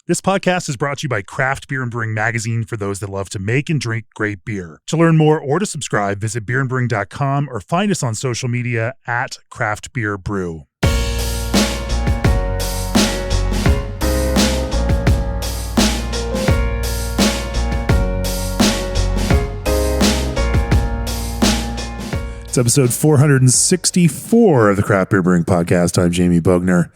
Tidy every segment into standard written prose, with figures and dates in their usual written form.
This podcast is brought to you by Craft Beer and Brewing Magazine for those that love to make and drink great beer. To learn more or to subscribe, visit beerandbrewing.com or find us on social media at Craft Beer Brew. It's episode 464 of the Craft Beer Brewing Podcast. I'm Jamie Bogner.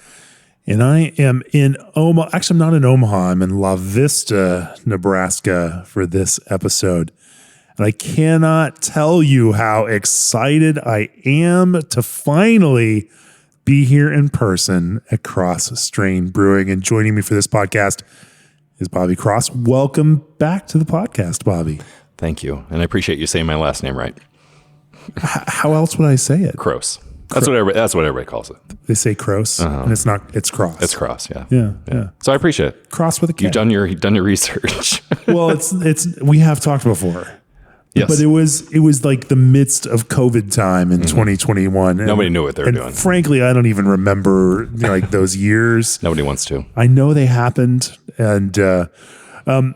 And I am in Omaha. Actually, I'm not in Omaha. I'm in La Vista, Nebraska for this episode. And I cannot tell you how excited I am to finally be here in person at Kros Strain Brewing. And joining me for this podcast is Bobby Kros. Welcome back to the podcast, Bobby. Thank you. And I appreciate you saying my last name right. How else would I say it? Kros. That's what everybody calls it. They say Kros, and it's Kros. It's Kros, yeah. Yeah. So I appreciate it. Kros with a K. You've done your research. Well, it's we have talked before. Yes. But it was like the midst of COVID time in 2021. Nobody knew what they were doing. Frankly, I don't even remember like those years. Nobody wants to. I know they happened, and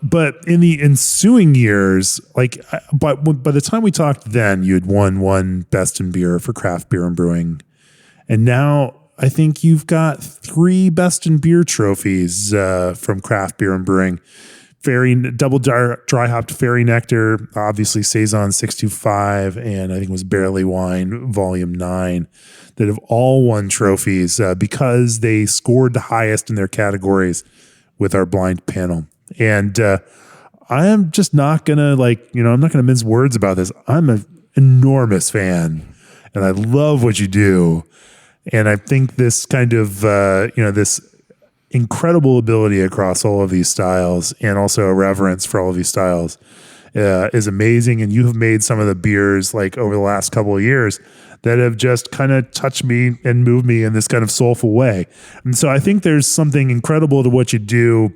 but in the ensuing years, like by the time we talked then, you had won one Best in Beer for Craft Beer and Brewing. And now I think you've got 3 Best in Beer trophies from Craft Beer and Brewing. Double dry hopped Fairy Nectar, obviously Saison 625, and I think it was Barleywine Volume 9 that have all won trophies because they scored the highest in their categories with our blind panel. And I am just not going to I'm not going to mince words about this. I'm an enormous fan and I love what you do. And I think this kind of, this incredible ability across all of these styles and also a reverence for all of these styles is amazing. And you have made some of the beers like over the last couple of years that have just kind of touched me and moved me in this kind of soulful way. And so I think there's something incredible to what you do.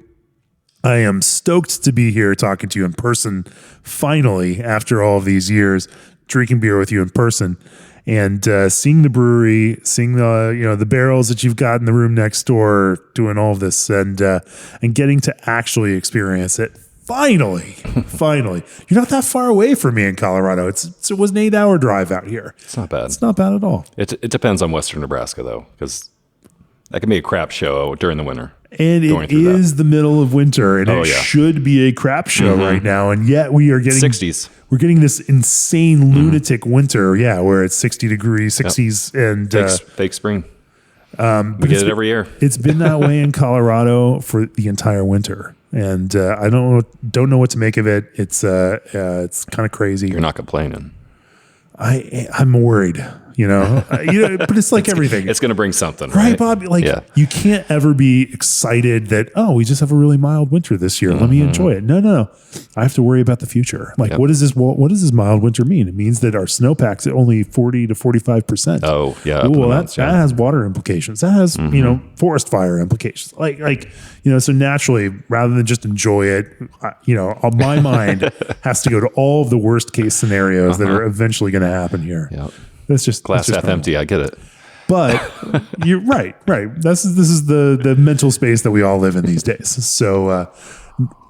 I am stoked to be here talking to you in person, finally, after all of these years, drinking beer with you in person and seeing the brewery, seeing the barrels that you've got in the room next door, doing all of this and getting to actually experience it. Finally. You're not that far away from me in Colorado. It was an 8-hour drive out here. It's not bad. It's not bad at all. It depends on Western Nebraska, though, because that can be a crap show during the winter. And it is the middle of winter, and should be a crap show right now. And yet we are getting 60s. We're getting this insane lunatic winter, where it's 60 degrees, 60s, and fake spring. We get it every year. It's been that way in Colorado for the entire winter, and I don't know what to make of it. It's kind of crazy. You're not complaining. I'm worried. But it's like everything. It's going to bring something, right, Bob? You can't ever be excited that, we just have a really mild winter this year. Let me enjoy it. No. I have to worry about the future. What does this mild winter mean? It means that our snowpack's at only 40 to 45%. Oh, yeah. Well, that has water implications. That has, forest fire implications. So naturally, rather than just enjoy it, my mind has to go to all of the worst case scenarios that are eventually going to happen here. Yep. That's just glass half empty. I get it, but you're right. This is the mental space that we all live in these days. So,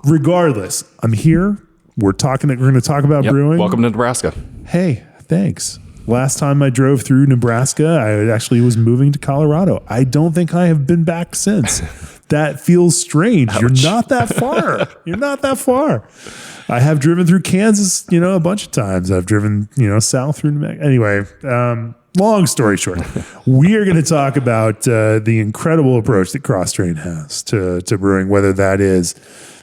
regardless, I'm here. We're going to talk about brewing. Welcome to Nebraska. Hey, thanks. Last time I drove through Nebraska, I actually was moving to Colorado. I don't think I have been back since. That feels strange. Ouch. You're not that far. I have driven through Kansas, a bunch of times. I've driven, south through New Mexico. Anyway, long story short, we are going to talk about the incredible approach that Kros Strain has to brewing, whether that is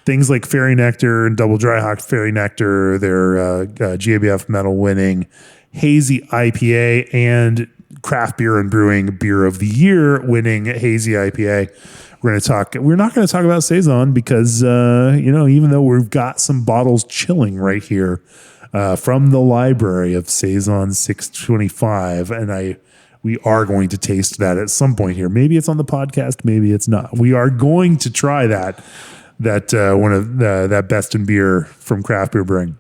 things like Fairy Nectar and double dry hopped Fairy Nectar, their GABF medal winning hazy IPA, and Craft Beer and Brewing Beer of the Year winning hazy IPA. We're not going to talk about Saison because, even though we've got some bottles chilling right here from the library of Saison 625, and we are going to taste that at some point here. Maybe it's on the podcast, maybe it's not. We are going to try that one of that Best in Beer from Craft Beer Brewing.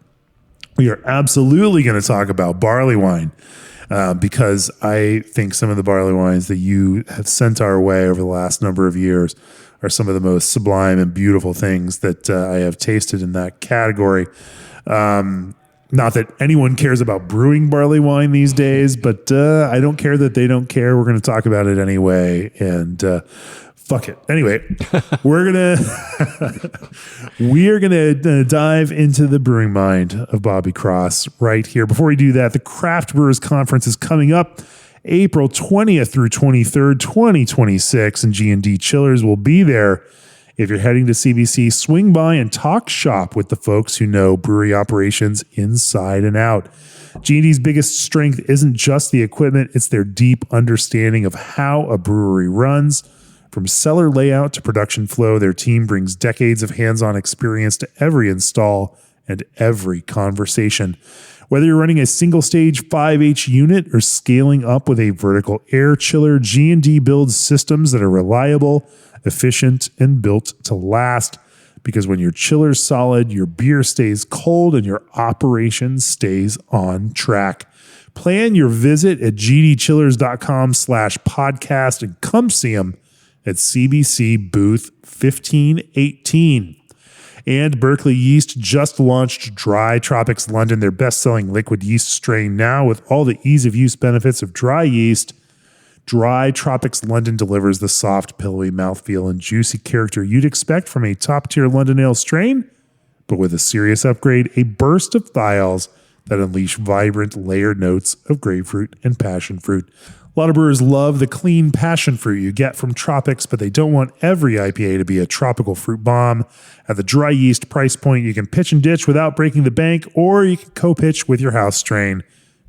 We are absolutely going to talk about barley wine. because I think some of the barley wines that you have sent our way over the last number of years are some of the most sublime and beautiful things that I have tasted in that category. Not that anyone cares about brewing barley wine these days, but I don't care that they don't care. We're going to talk about it anyway, and fuck it. Anyway, we're gonna dive into the brewing mind of Bobby Kros right here. Before we do that, the Craft Brewers Conference is coming up April 20th through 23rd, 2026, and G&D Chillers will be there. If you're heading to CBC, swing by and talk shop with the folks who know brewery operations inside and out. G&D's biggest strength isn't just the equipment, it's their deep understanding of how a brewery runs. From cellar layout to production flow, their team brings decades of hands-on experience to every install and every conversation. Whether you're running a single-stage 5H unit or scaling up with a vertical air chiller, G&D builds systems that are reliable, efficient, and built to last. Because when your chiller's solid, your beer stays cold and your operation stays on track. Plan your visit at gdchillers.com/podcast and come see them at CBC booth 1518. And Berkeley Yeast just launched Dry Tropics London, their best-selling liquid yeast strain now with all the ease-of-use benefits of dry yeast. Dry Tropics London delivers the soft, pillowy mouthfeel and juicy character you'd expect from a top-tier London ale strain, but with a serious upgrade, a burst of thiols that unleash vibrant, layered notes of grapefruit and passion fruit. A lot of brewers love the clean passion fruit you get from Tropics, but they don't want every IPA to be a tropical fruit bomb. At the dry yeast price point, you can pitch and ditch without breaking the bank, or you can co-pitch with your house strain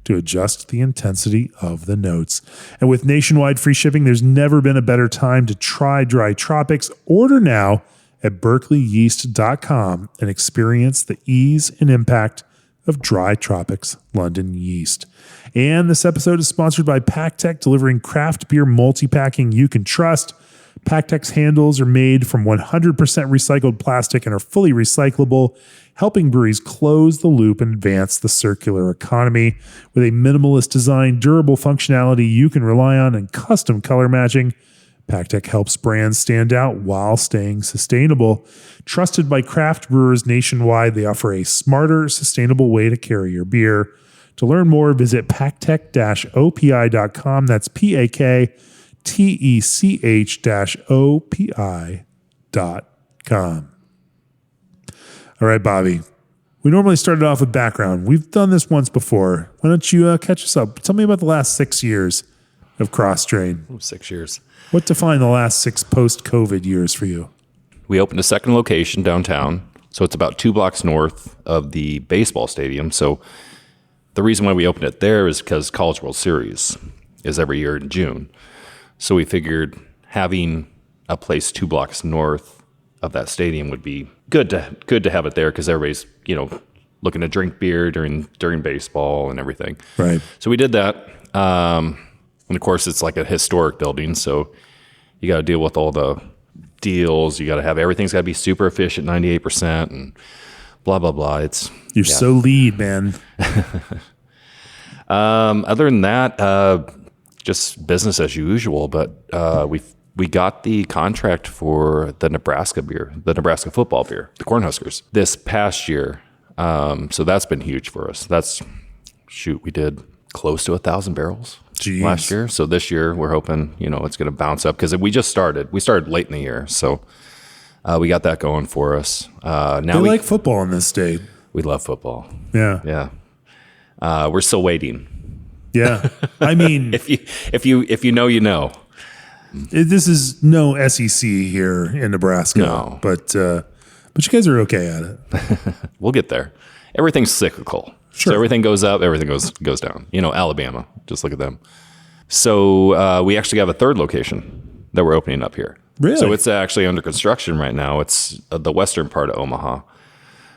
to adjust the intensity of the notes. And with nationwide free shipping, there's never been a better time to try Dry Tropics. Order now at berkeleyyeast.com and experience the ease and impact of Dry Tropics London yeast. And this episode is sponsored by PackTech, delivering craft beer multi-packing you can trust. PackTech's handles are made from 100% recycled plastic and are fully recyclable, helping breweries close the loop and advance the circular economy. With a minimalist design, durable functionality you can rely on, and custom color matching, PackTech helps brands stand out while staying sustainable. Trusted by craft brewers nationwide, they offer a smarter, sustainable way to carry your beer. To learn more, visit packtech-opi.com. That's PAKTECH-OPI.com. All right, Bobby. We normally started off with background. We've done this once before. Why don't you catch us up? Tell me about the last 6 years of cross-train. 6 years. What defined the last 6 post-COVID years for you? We opened a second location downtown. So it's about 2 blocks north of the baseball stadium. So the reason why we opened it there is because College World Series is every year in June. So we figured having a place 2 blocks north of that stadium would be good to have it there, because everybody's, looking to drink beer during baseball and everything. Right. So we did that. And of course, it's like a historic building, so you got to deal with all the deals. You got to have everything's got to be super efficient, 98%, and blah blah blah. You're so lead, man. Other than that, just business as usual. But we got the contract for the Nebraska beer, the Nebraska football beer, the Cornhuskers, this past year. So that's been huge for us. We did close to 1,000 barrels. Jeez. Last year. So this year we're hoping, it's going to bounce up, because we started late in the year. So we got that going for us. Now we like football in this state. We love football. Yeah. Yeah. We're still waiting. Yeah. I mean, if you know, you know. This is no SEC here in Nebraska. No. But you guys are okay at it. We'll get there. Everything's cyclical. Sure. So everything goes up, everything goes down. Alabama, just look at them. So we actually have a third location that we're opening up here. Really? So it's actually under construction right now. It's the western part of Omaha.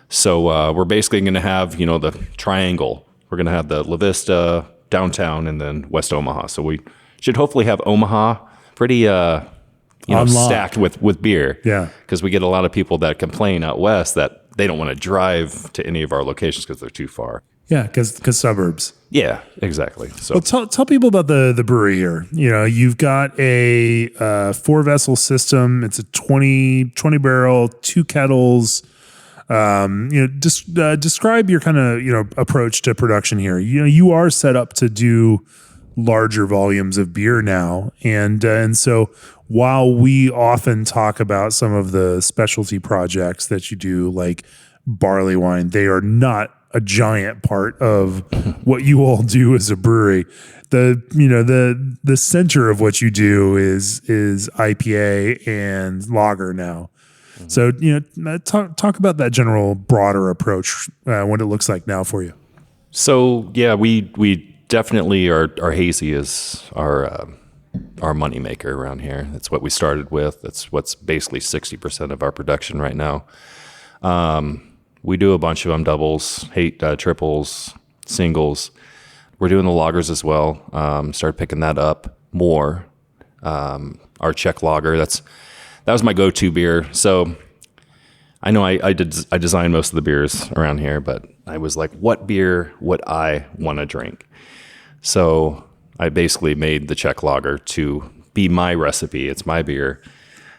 So we're basically going to have, the triangle. We're going to have the La Vista, downtown, and then West Omaha. So we should hopefully have Omaha pretty stacked with beer. Yeah. Because we get a lot of people that complain out west that they don't want to drive to any of our locations because they're too far. Yeah, because suburbs. Yeah, exactly. So Well, tell people about the brewery here. You've got a 4-vessel system. It's a 20 barrel, 2 kettles. Describe your kind of approach to production here. You are set up to do larger volumes of beer now, and so while we often talk about some of the specialty projects that you do, like barley wine, they are not a giant part of what you all do as a brewery. The center of what you do is IPA and lager now. So talk about that general broader approach, what it looks like now for you. So yeah, we definitely our hazy is our moneymaker around here. That's what we started with. That's what's basically 60% of our production right now. We do a bunch of them, doubles, triples, singles. We're doing the lagers as well. Started picking that up more. Our Czech lager, that was my go-to beer. So I know I designed most of the beers around here, but I was like, what beer would I want to drink? So I basically made the Czech lager to be my recipe. It's my beer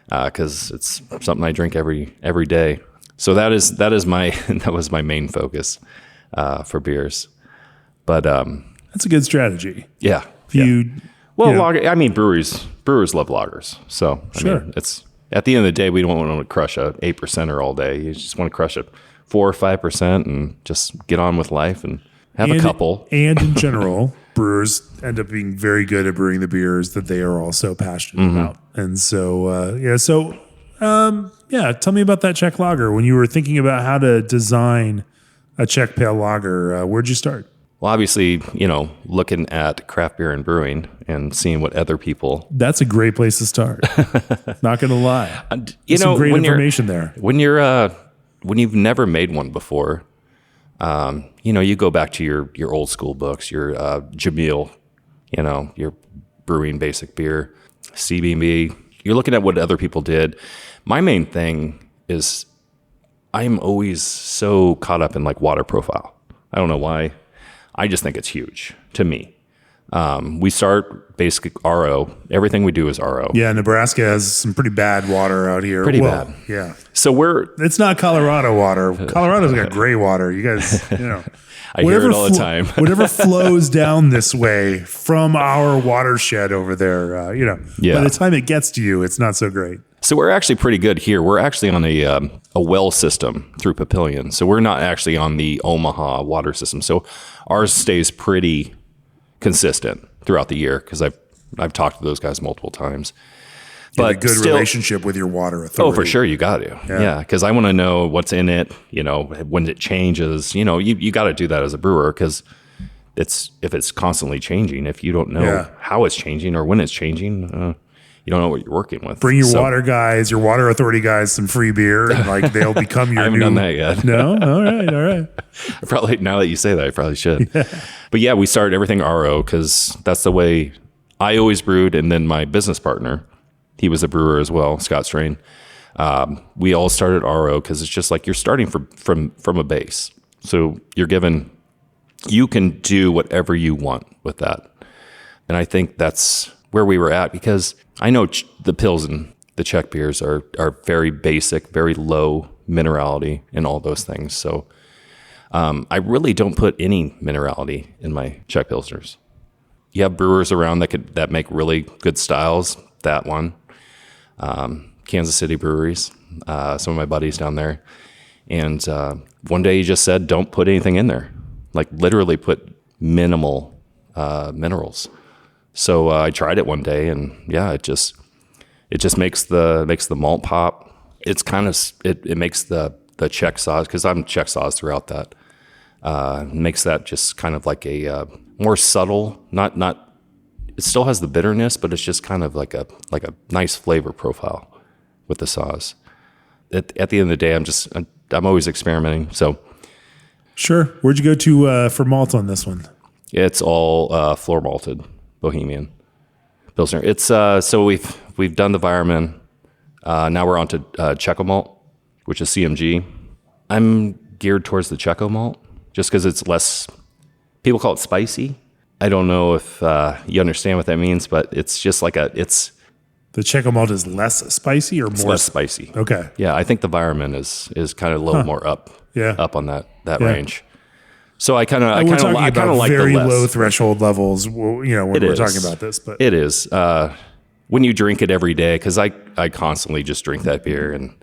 because it's something I drink every day. So that was my main focus for beers. But that's a good strategy. Yeah. Lager. I mean, brewers love lagers. So sure. I mean, it's at the end of the day, we don't want to crush a 8%er all day. You just want to crush a 4 or 5% and just get on with life and have a couple. And in general, brewers end up being very good at brewing the beers that they are also passionate about. And so, tell me about that Czech lager. When you were thinking about how to design a Czech pale lager, where'd you start? Well, obviously, looking at craft beer and brewing and seeing what other people. That's a great place to start. Not going to lie. There's some great information there. When you've never made one before, you go back to your old school books, your Jamil, your brewing basic beer, CBB. You're looking at what other people did. My main thing is I'm always so caught up in like water profile. I don't know why. I just think it's huge to me. We start basic RO. Everything we do is RO. Yeah, Nebraska has some pretty bad water out here. Pretty bad. Yeah. So it's not Colorado water. Colorado's got gray water. You guys, I hear it all the time. Whatever flows down this way from our watershed over there, by the time it gets to you, it's not so great. So we're actually pretty good here. We're actually on a well system through Papillion. So we're not actually on the Omaha water system. So ours stays pretty consistent throughout the year because I've talked to those guys multiple times. You have a good relationship with your water authority. Oh, for sure, you got to. Yeah, because I want to know what's in it. When it changes. You got to do that as a brewer because if it's constantly changing. If you don't know how it's changing or when it's changing. You don't know what you're working with. Bring your water guys, your water authority guys, some free beer, and they'll become your. I haven't done that yet. No, all right. Probably now that you say that, I probably should. Yeah. But yeah, we started everything RO because that's the way I always brewed, and then my business partner, he was a brewer as well, Scott Strain. We all started RO because it's just like you're starting from a base, so you can do whatever you want with that, and I think that's where we were at because I know the Pilsen, the Czech beers are very basic, very low minerality and all those things. So I really don't put any minerality in my Czech Pilsners. You have brewers around that make really good styles. That one, Kansas City breweries, some of my buddies down there. And one day he just said, don't put anything in there. Like literally put minimal minerals. So I tried it one day, and it just makes the malt pop. It's kind of it makes the Czech sauce because I'm Czech sauce throughout that. Makes that just kind of like a more subtle. Not it still has the bitterness, but it's just kind of like a nice flavor profile with the sauce. At the end of the day, I'm always experimenting. So sure, where'd you go to for malt on this one? It's all floor-malted. Bohemian Pilsner. It's so we've done the Weirmann. Now we're on to Checo malt, which is CMG. I'm geared towards the Checo malt just because it's less People call it spicy. I don't know if you understand what that means, but it's just like it's The Czech-style is less spicy or more? less spicy. Okay. Yeah, I think the environment is kind of a little more up on that range. So I kind of like very the less. low threshold levels, when we're talking about this. But it is when you drink it every day, because I constantly just drink that beer, and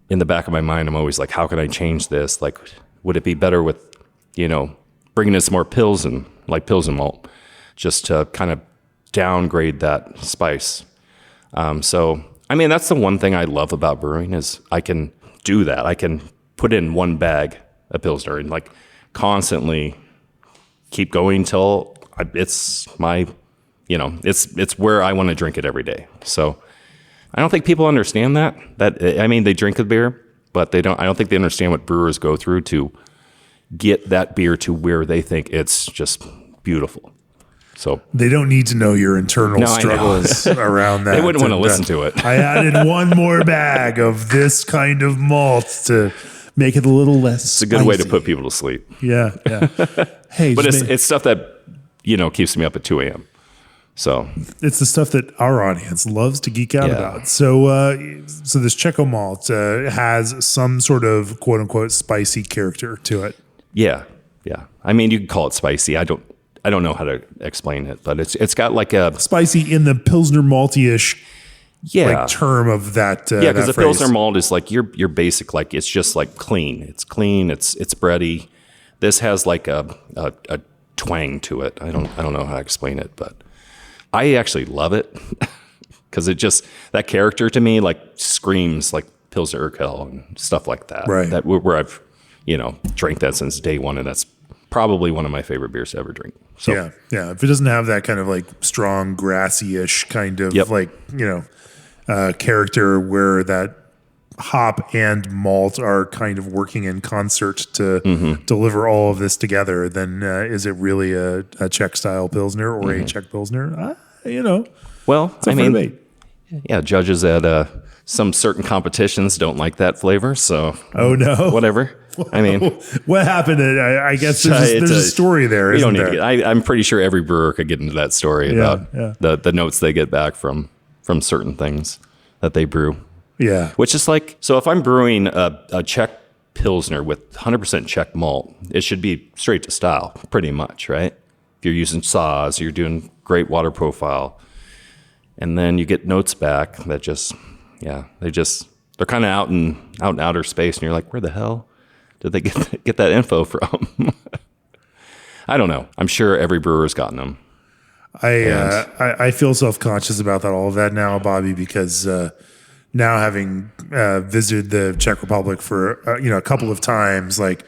in the back of my mind, I'm always like, how can I change this? Like, would it be better with bringing in some more Pilsen malt, just to kind of downgrade that spice. So, I mean, that's the one thing I love about brewing is I can do that. I can put in one bag of Pilsner and like constantly keep going till it's my, it's where I want to drink it every day. So I don't think people understand that. I mean, they drink the beer, but I don't think they understand what brewers go through to get that beer to where they think it's just beautiful. So they don't need to know your internal struggles around that. They wouldn't want to listen to it. I added one more bag of this kind of malt to make it a little less It's a good way to put people to sleep. Yeah. Hey, but it's stuff that, keeps me up at 2 a.m. So it's the stuff that our audience loves to geek out about. So this Checo malt has some sort of quote unquote spicy character to it. Yeah. I mean, you can call it spicy. I don't know how to explain it, but it's got like a spicy in the Pilsner malty-ish term of that. Because the Pilsner malt is like your basic, like it's just like clean. It's clean. It's bready. This has like a twang to it. I don't know how to explain it, but I actually love it because it just that character to me like screams like Pilsner Urquell and stuff like that. Right. That where I've drank that since day one, and that's probably one of my favorite beers to ever drink. So yeah. If it doesn't have that kind of like strong grassy-ish kind of character where that hop and malt are kind of working in concert to deliver all of this together, then is it really a Czech-style Pilsner or a Czech Pilsner? Well, it's a fair debate. Yeah, judges at some certain competitions don't like that flavor, so oh no, whatever. I mean, what happened? I guess there's a story there. You don't need to get. I'm pretty sure every brewer could get into that story about the notes they get back from certain things that they brew. Yeah, which is like, so if I'm brewing a Czech Pilsner with 100% Czech malt, it should be straight to style, pretty much, right? If you're using saws, you're doing great water profile, and then you get notes back that just, they're kind of out in outer space, and you're like, where the hell did they get that info from? I don't know. I'm sure every brewer's gotten them. I feel self-conscious about all of that now, Bobby, because now having visited the Czech Republic for a couple of times, like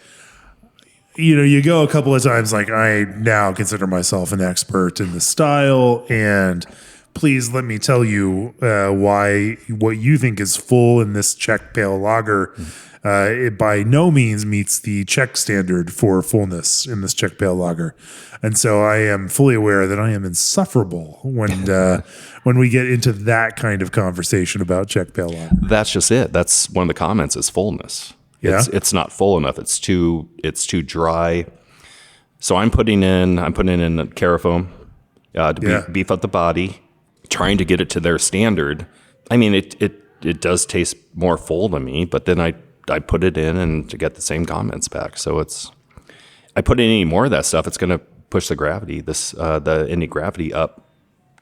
you go a couple of times, like I now consider myself an expert in the style, and please let me tell you why what you think is full in this Czech pale lager it by no means meets the Czech standard for fullness in this Czech pale lager. And so I am fully aware that I am insufferable when we get into that kind of conversation about Czech pale lager. That's just it. That's one of the comments is fullness. Yeah. It's not full enough. It's too dry. So I'm putting in carafoam to beef up the body, trying to get it to their standard. I mean, it does taste more full to me, but then I put it in and to get the same comments back. So I put in any more of that stuff, it's going to push the gravity, the gravity up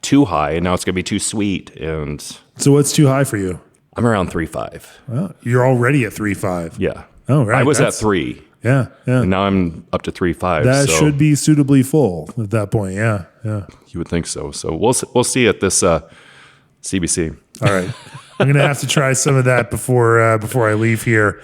too high, and now it's going to be too sweet. And so what's too high for you? I'm around 3.5. Well, you're already at 3.5. Yeah. Oh, right. I was at 3. Yeah. And now I'm up to 3.5. That should be suitably full at that point. Yeah. You would think so. So we'll see at this CBC. All right. I'm going to have to try some of that before I leave here.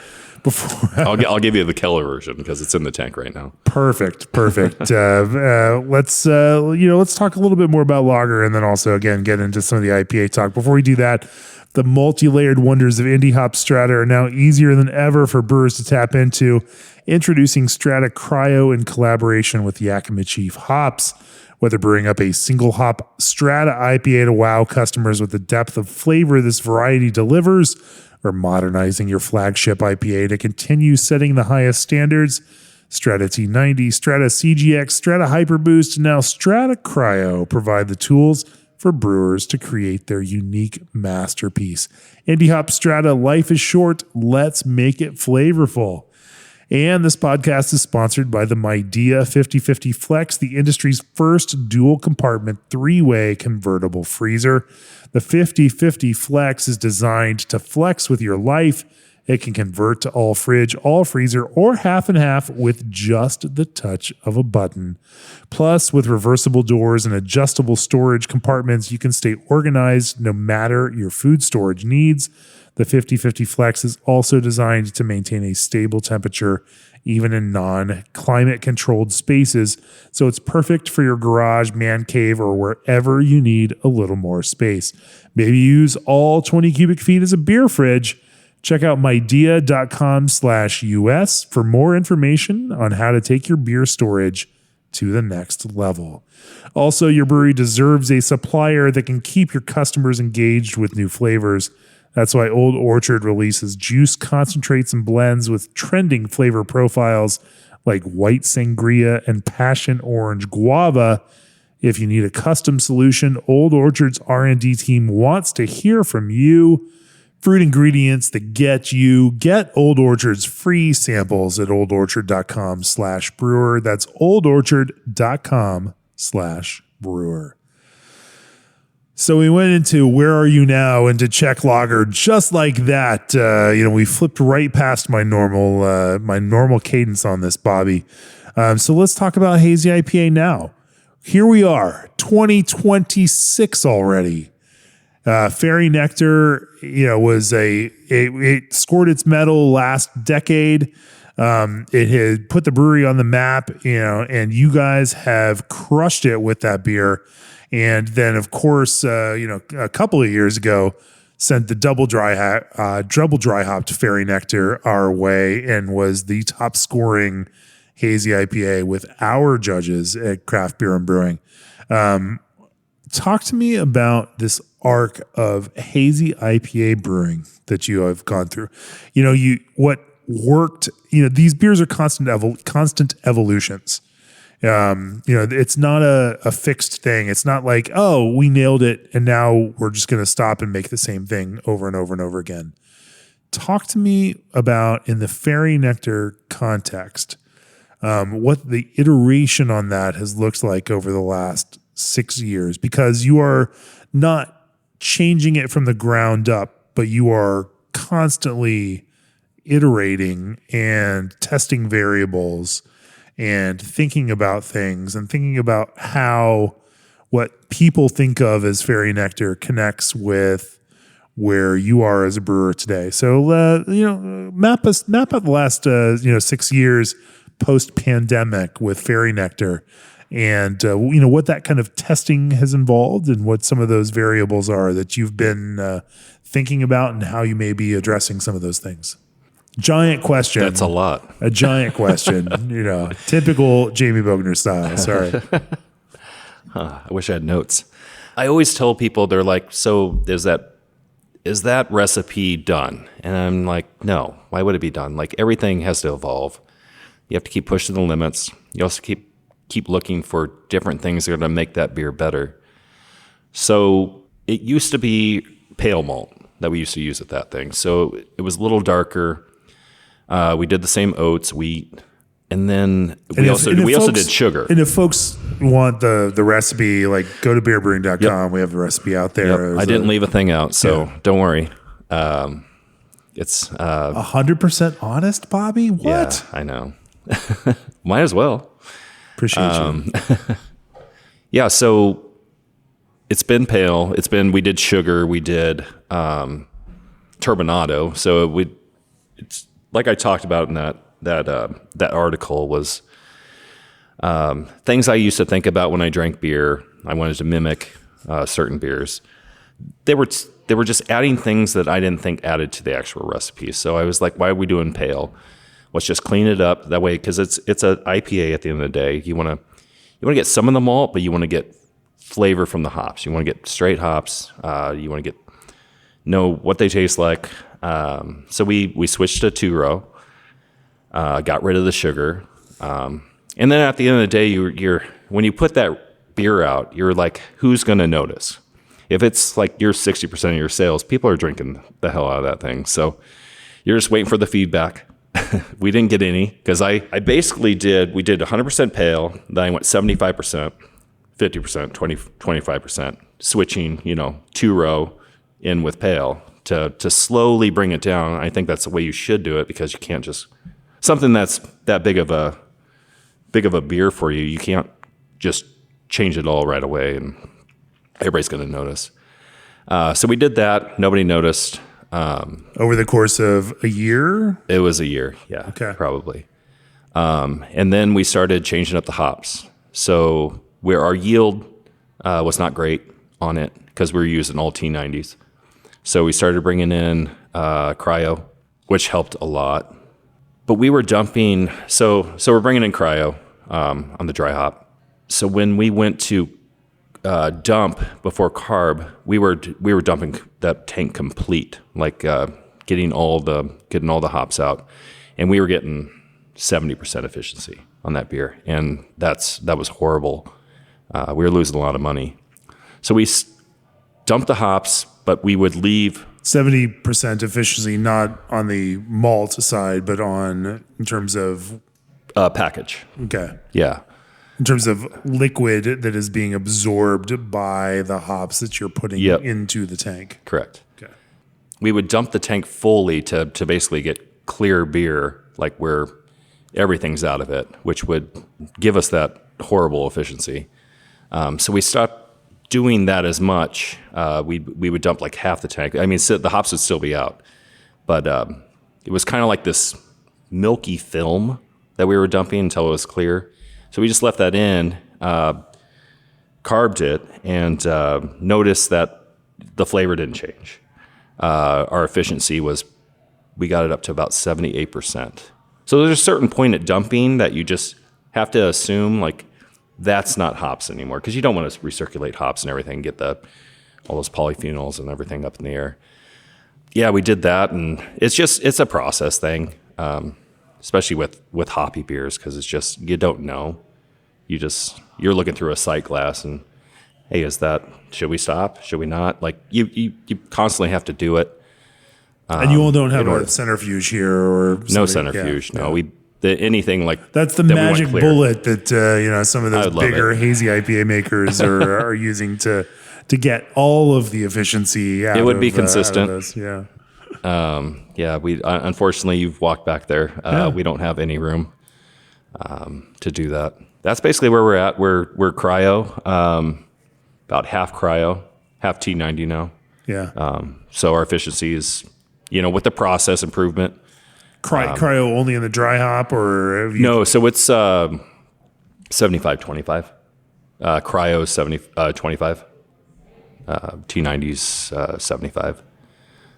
I'll give you the Keller version because it's in the tank right now. Perfect. Let's talk a little bit more about lager, and then also again get into some of the IPA talk. Before we do that, the multi-layered wonders of indie hop strata are now easier than ever for brewers to tap into. Introducing Strata Cryo in collaboration with Yakima Chief Hops. Whether brewing up a single hop Strata IPA to wow customers with the depth of flavor this variety delivers, or modernizing your flagship IPA to continue setting the highest standards, Strata T90, Strata CGX, Strata Hyperboost, and now Strata Cryo provide the tools for brewers to create their unique masterpiece. Indie Hop Strata, life is short. Let's make it flavorful. And this podcast is sponsored by the Midea 5050 Flex, the industry's first dual compartment 3-way convertible freezer. The 5050 Flex is designed to flex with your life. It can convert to all fridge, all freezer, or half and half with just the touch of a button. Plus, with reversible doors and adjustable storage compartments, you can stay organized no matter your food storage needs. The 5050 Flex is also designed to maintain a stable temperature even in non-climate controlled spaces, so it's perfect for your garage, man cave, or wherever you need a little more space. Maybe use all 20 cubic feet as a beer fridge. Check out midea.com/US for more information on how to take your beer storage to the next level. Also, your brewery deserves a supplier that can keep your customers engaged with new flavors. That's why Old Orchard releases juice concentrates and blends with trending flavor profiles like white sangria and passion orange guava. If you need a custom solution, Old Orchard's R&D team wants to hear from you. Fruit ingredients that get you. Get Old Orchard's free samples at oldorchard.com/brewer. That's oldorchard.com/brewer. So we went into Where Are You Now into Czech Lager just like that. We flipped right past my normal cadence on this, Bobby. So let's talk about Hazy IPA now. Here we are, 2026 already. Fairy Nectar, it scored its medal last decade. It had put the brewery on the map, and you guys have crushed it with that beer. And then, of course, a couple of years ago, sent the double dry hopped Fairy Nectar our way and was the top scoring Hazy IPA with our judges at Craft Beer and Brewing. Talk to me about this arc of Hazy IPA brewing that you have gone through. What worked. These beers are constant evolutions. It's not a fixed thing. It's not like, oh, we nailed it and now we're just going to stop and make the same thing over and over and over again. Talk to me about, in the Fairy Nectar context, what the iteration on that has looked like over the last 6 years, because you are not changing it from the ground up, but you are constantly iterating and testing variables and thinking about things and thinking about how what people think of as Fairy Nectar connects with where you are as a brewer today. So, map out the last 6 years post-pandemic with Fairy Nectar, and what that kind of testing has involved, and what some of those variables are that you've been thinking about, and how you may be addressing some of those things. Giant question. That's a lot. A giant question. Typical Jamie Bogner style. Sorry. I wish I had notes. I always tell people, they're like, so is that recipe done? And I'm like, no. Why would it be done? Like, everything has to evolve. You have to keep pushing the limits. You also keep looking for different things that are going to make that beer better. So it used to be pale malt that we used to use at that thing. So it was a little darker. We did the same oats, wheat, and then we also did sugar. And if folks want the recipe, like, go to beerbrewing.com. Yep. We have the recipe out there. Yep. I didn't leave a thing out, so don't worry. It's 100% honest, Bobby. What? Yeah, I know. Might as well. Appreciate you. Yeah, so it's been pale. We did sugar. We did turbinado. So it's like I talked about in that article, was things I used to think about when I drank beer. I wanted to mimic certain beers. They were just adding things that I didn't think added to the actual recipe. So I was like, why are we doing pale? Let's just clean it up that way, because it's an IPA at the end of the day. You want to get some of the malt, but you want to get flavor from the hops. You want to get straight hops. You want to know what they taste like. So we switched to 2-row, got rid of the sugar, And then at the end of the day, you're when you put that beer out, you're like, who's going to notice? If it's like you're 60% of your sales, people are drinking the hell out of that thing. So you're just waiting for the feedback. We didn't get any because I basically we did 100% pale. Then I went 75%, 50%, 25%, switching, 2-row in with pale to slowly bring it down. I think that's the way you should do it because you can't just, something that's that big of a beer for you, you can't just change it all right away and everybody's going to notice. So we did that. Nobody noticed. Over the course of a year? It was a year, yeah, okay, probably. And then we started changing up the hops. So where our yield was not great on it because we were using all T90s. So we started bringing in cryo, which helped a lot. But we were dumping, so we're bringing in cryo on the dry hop. So when we went to dump before carb, we were dumping that tank complete, like getting all the hops out, and we were getting 70% efficiency on that beer, and that was horrible. We were losing a lot of money, so we dumped the hops, but we would leave 70% efficiency, not on the malt side, but in terms of package. Okay, yeah. In terms of liquid that is being absorbed by the hops that you're putting into the tank. Correct. Okay. We would dump the tank fully to basically get clear beer, like where everything's out of it, which would give us that horrible efficiency. So we stopped doing that as much. We would dump like half the tank. I mean, the hops would still be out, but it was kind of like this milky film that we were dumping until it was clear. So we just left that in, carbed it, and noticed that the flavor didn't change. Our efficiency we got it up to about 78%. So there's a certain point at dumping that you just have to assume like that's not hops anymore because you don't want to recirculate hops and everything, get all those polyphenols and everything up in the air. Yeah, we did that, and it's a process thing. Especially with hoppy beers, because it's just, you don't know. You're looking through a sight glass and, hey, should we stop? Should we not? Like you constantly have to do it. And you all don't have a centrifuge here or no centrifuge. Yeah, no, anything like that's the magic bullet that some of those bigger hazy IPA makers are using to get all of the efficiency out. It would be consistent. Yeah. We unfortunately you've walked back there. We don't have any room to do that. That's basically where we're at. We're cryo, about half cryo, half T90 now. Yeah. So our efficiency is, with the process improvement. Cryo only in the dry hop, or have you? No. So it's 75-25. Cryo is 25. T90's 75.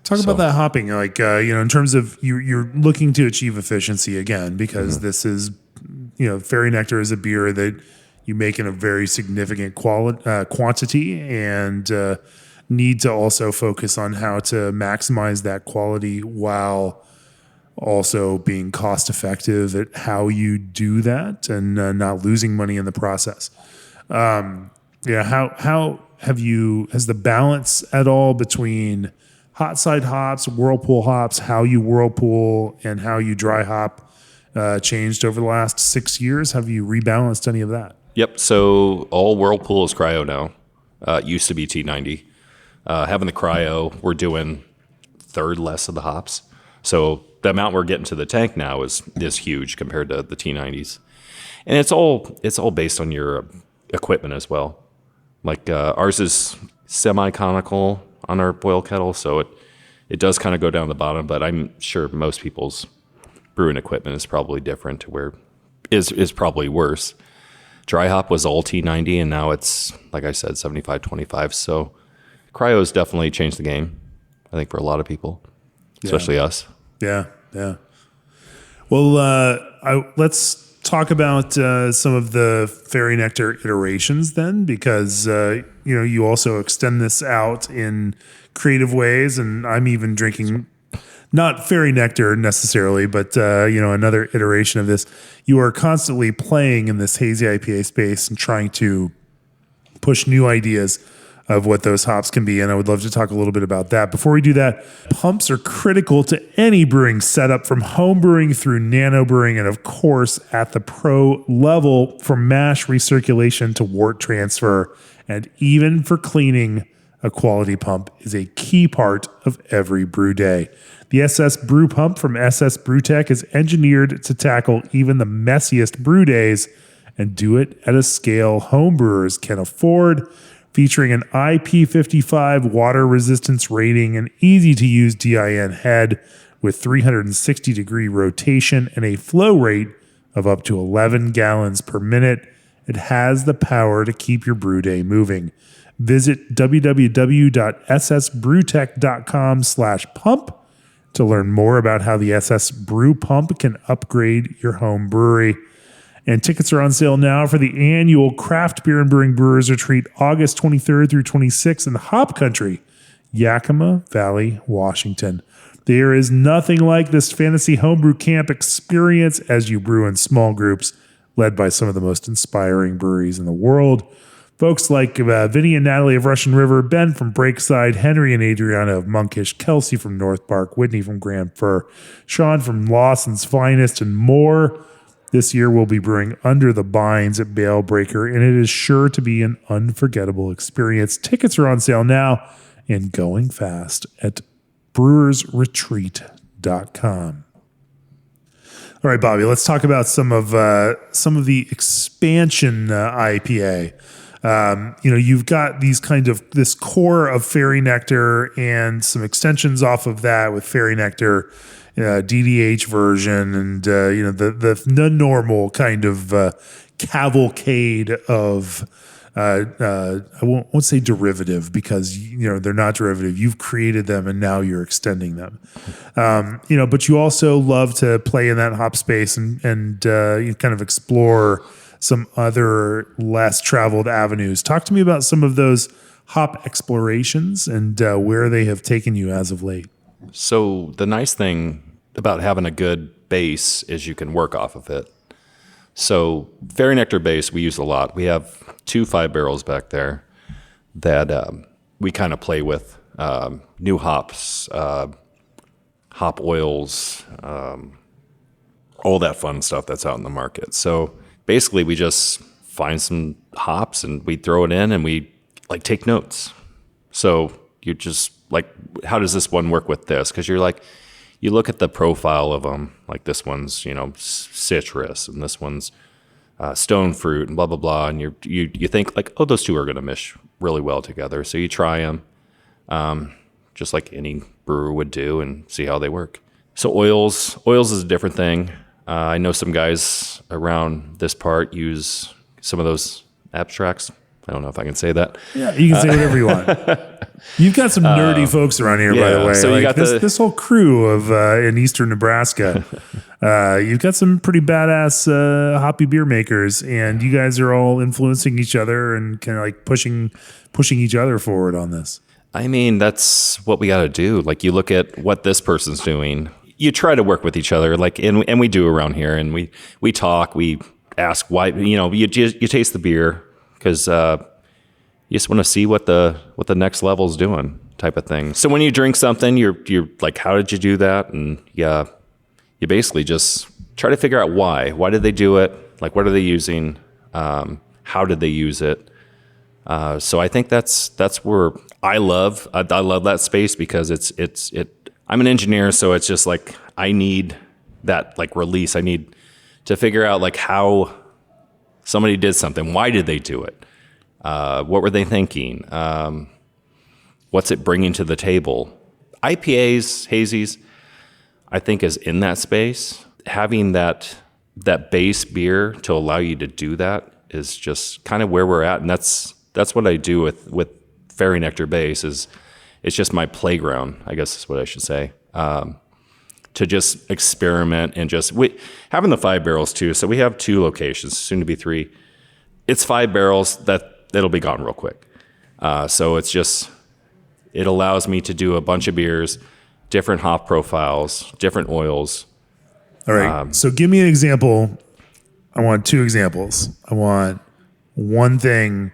Talk about that hopping, like in terms of you're looking to achieve efficiency again, because this is, Fairy Nectar is a beer that you make in a very significant quantity, and need to also focus on how to maximize that quality while also being cost effective at how you do that and not losing money in the process. How has the balance at all between hot side hops, whirlpool hops, how you whirlpool and how you dry hop changed over the last 6 years? Have you rebalanced any of that? Yep. So all whirlpool is cryo now. It used to be T90. Having the cryo, we're doing third less of the hops. So the amount we're getting to the tank now is huge compared to the T90s. And it's all based on your equipment as well. Like ours is semi-conical on our boil kettle, so it does kind of go down the bottom, but I'm sure most people's brewing equipment is probably different to where is probably worse. Dry hop was all T90, and now it's, like I said, 75-25. So cryo has definitely changed the game, I think, for a lot of people, especially us. Yeah. Well, let's talk about some of the Fairy Nectar iterations then, because you also extend this out in creative ways, and I'm even drinking not fairy nectar necessarily, but another iteration of this. You are constantly playing in this hazy IPA space and trying to push new ideas of what those hops can be. And I would love to talk a little bit about that. Before we do that, pumps are critical to any brewing setup, from home brewing through nano brewing, and of course at the pro level, from mash recirculation to wort transfer, and even for cleaning. A quality pump is a key part of every brew day. The SS Brew Pump from SS Brewtech is engineered to tackle even the messiest brew days and do it at a scale home brewers can afford. Featuring an IP55 water resistance rating, an easy-to-use DIN head with 360-degree rotation and a flow rate of up to 11 gallons per minute, it has the power to keep your brew day moving. Visit www.ssbrewtech.com/pump to learn more about how the SS Brew Pump can upgrade your home brewery. And tickets are on sale now for the annual Craft Beer and Brewing Brewers Retreat, August 23rd through 26th in the Hop Country, Yakima Valley, Washington. There is nothing like this fantasy homebrew camp experience as you brew in small groups, led by some of the most inspiring breweries in the world. Folks like Vinny and Natalie of Russian River, Ben from Breakside, Henry and Adriana of Monkish, Kelsey from North Park, Whitney from Grand Fir, Sean from Lawson's Finest, and more. This year we'll be brewing Under the Bines at Bale Breaker, and it is sure to be an unforgettable experience. Tickets are on sale now and going fast at brewersretreat.com. All right, Bobby, let's talk about some of the expansion IPA. You've got these this core of Fairy Nectar and some extensions off of that with Fairy Nectar, DDH version, and the normal kind of cavalcade of I won't say derivative, because they're not derivative. You've created them and now you're extending them. But you also love to play in that hop space and you kind of explore some other less traveled avenues. Talk to me about some of those hop explorations and where they have taken you as of late. So the nice thing about having a good base is you can work off of it. So Fairy Nectar base we use a lot. We have 2 5 barrels back there that we kind of play with. New hops, hop oils, all that fun stuff that's out in the market. So basically we just find some hops and we throw it in and we take notes. So you just how does this one work with this? Because you look at the profile of them, like this one's, citrus, and this one's stone fruit, and blah, blah, blah. And you think oh, those two are going to mesh really well together. So you try them, just like any brewer would do, and see how they work. So oils is a different thing. I know some guys around this part use some of those abstracts. I don't know if I can say that. Yeah, you can say whatever you want. You've got some nerdy folks around here, by the way. So you got this whole crew of in eastern Nebraska. You've got some pretty badass hoppy beer makers, and you guys are all influencing each other and kind of pushing each other forward on this. I mean, that's what we got to do. You look at what this person's doing. You try to work with each other, and we do around here, and we talk, we ask why. You taste the beer. Because you just want to see what the next level's doing, type of thing. So when you drink something, you're like, how did you do that? And you basically just try to figure out why. Why did they do it? What are they using? How did they use it? So I think that's where I love that space, because it's I'm an engineer, so it's just I need that release. I need to figure out how somebody did something. Why did they do it? What were they thinking? What's it bringing to the table? IPAs, hazies, I think is in that space. Having that base beer to allow you to do that is just kind of where we're at. And that's what I do with Fairy Nectar base. It's just my playground, I guess is what I should say. To just experiment and having the 5 barrels too. So we have 2 locations, soon to be 3. It's 5 barrels that'll be gone real quick. So it allows me to do a bunch of beers, different hop profiles, different oils. All right. So give me an example. I want 2 examples. I want one thing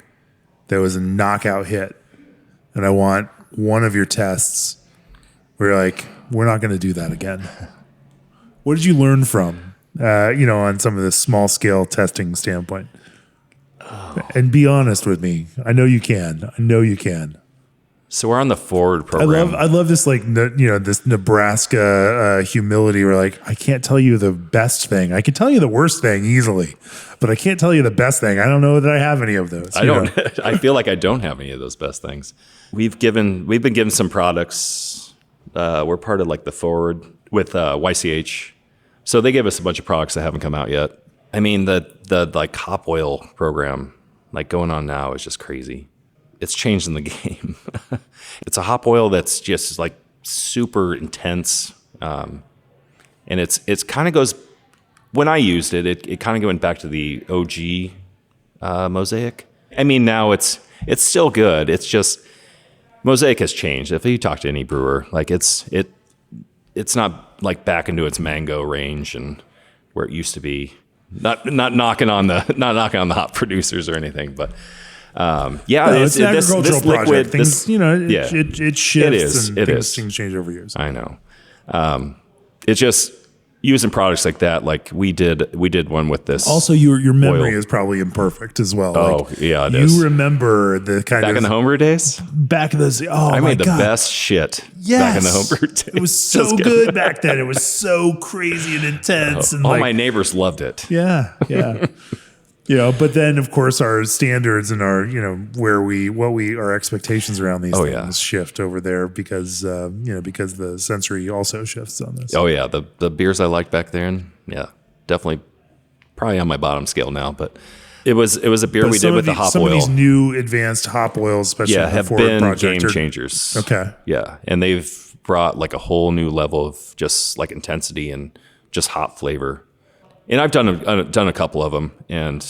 that was a knockout hit, and I want one of your tests where you're like, we're not going to do that again. What did you learn from, on some of this small scale testing standpoint? And be honest with me. I know you can. So we're on the forward program. I love this, this Nebraska humility where like, I can't tell you the best thing. I can tell you the worst thing easily, but I can't tell you the best thing. I don't know that I have any of those. I don't. I feel like I don't have any of those best things. We've been given some products. We're part of like the forward with YCH, so they gave us a bunch of products that haven't come out yet. I mean, the like hop oil program like going on now is just crazy. It's changing the game. It's a hop oil that's just like super intense. And it's kind of goes, when I used it, it kind of went back to the OG Mosaic. I mean, now it's still good. It's just, Mosaic has changed. If you talk to any brewer, like it's not like back into its mango range and where it used to be. Not knocking on the hop producers or anything, but it's an agricultural this liquid, project. Things, it shifts. It is. Things change over years. I know. It's just using products like that. Like we did one with this. Also, your memory oil. is probably imperfect as well. Oh, like, yeah, it you is. remember the kind back of in the homebrew days. Back in those. Oh, I my made the God. best shit. Yes. Back in the homebrew days. It was so good back then. It was so crazy and intense. And all like, my neighbors loved it. Yeah. But then of course our standards and our, our expectations around these things shift over there because the sensory also shifts on this. Oh yeah. The beers I liked back then. Yeah, definitely probably on my bottom scale now, but it was a beer we did with the hop some oil. Some of these new advanced hop oils, especially the have Forward been project, game changers. Okay. Yeah. And they've brought like a whole new level of just like intensity and just hop flavor. And I've done a couple of them, and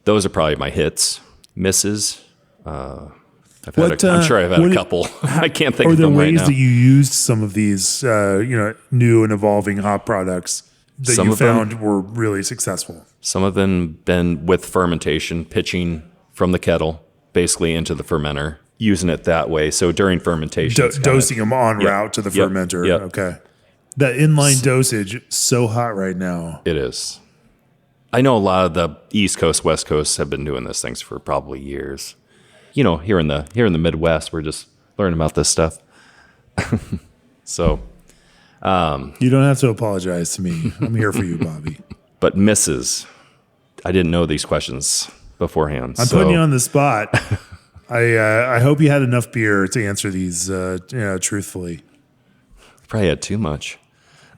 those are probably my hits. Misses, I'm sure I've had a couple. I can't think of them right now. Are there ways that you used some of these, new and evolving hop products that you found were really successful? Some of them been with fermentation, pitching from the kettle basically into the fermenter, using it that way. So during fermentation, dosing them en route to the fermenter. Yep. Okay. That inline dosage, so hot right now. It is. I know a lot of the East Coast, West Coast have been doing these things for probably years. Here in the Midwest, we're just learning about this stuff. So, you don't have to apologize to me. I'm here for you, Bobby. But misses, I didn't know these questions beforehand. I'm putting you on the spot. I hope you had enough beer to answer these, truthfully. Probably had too much.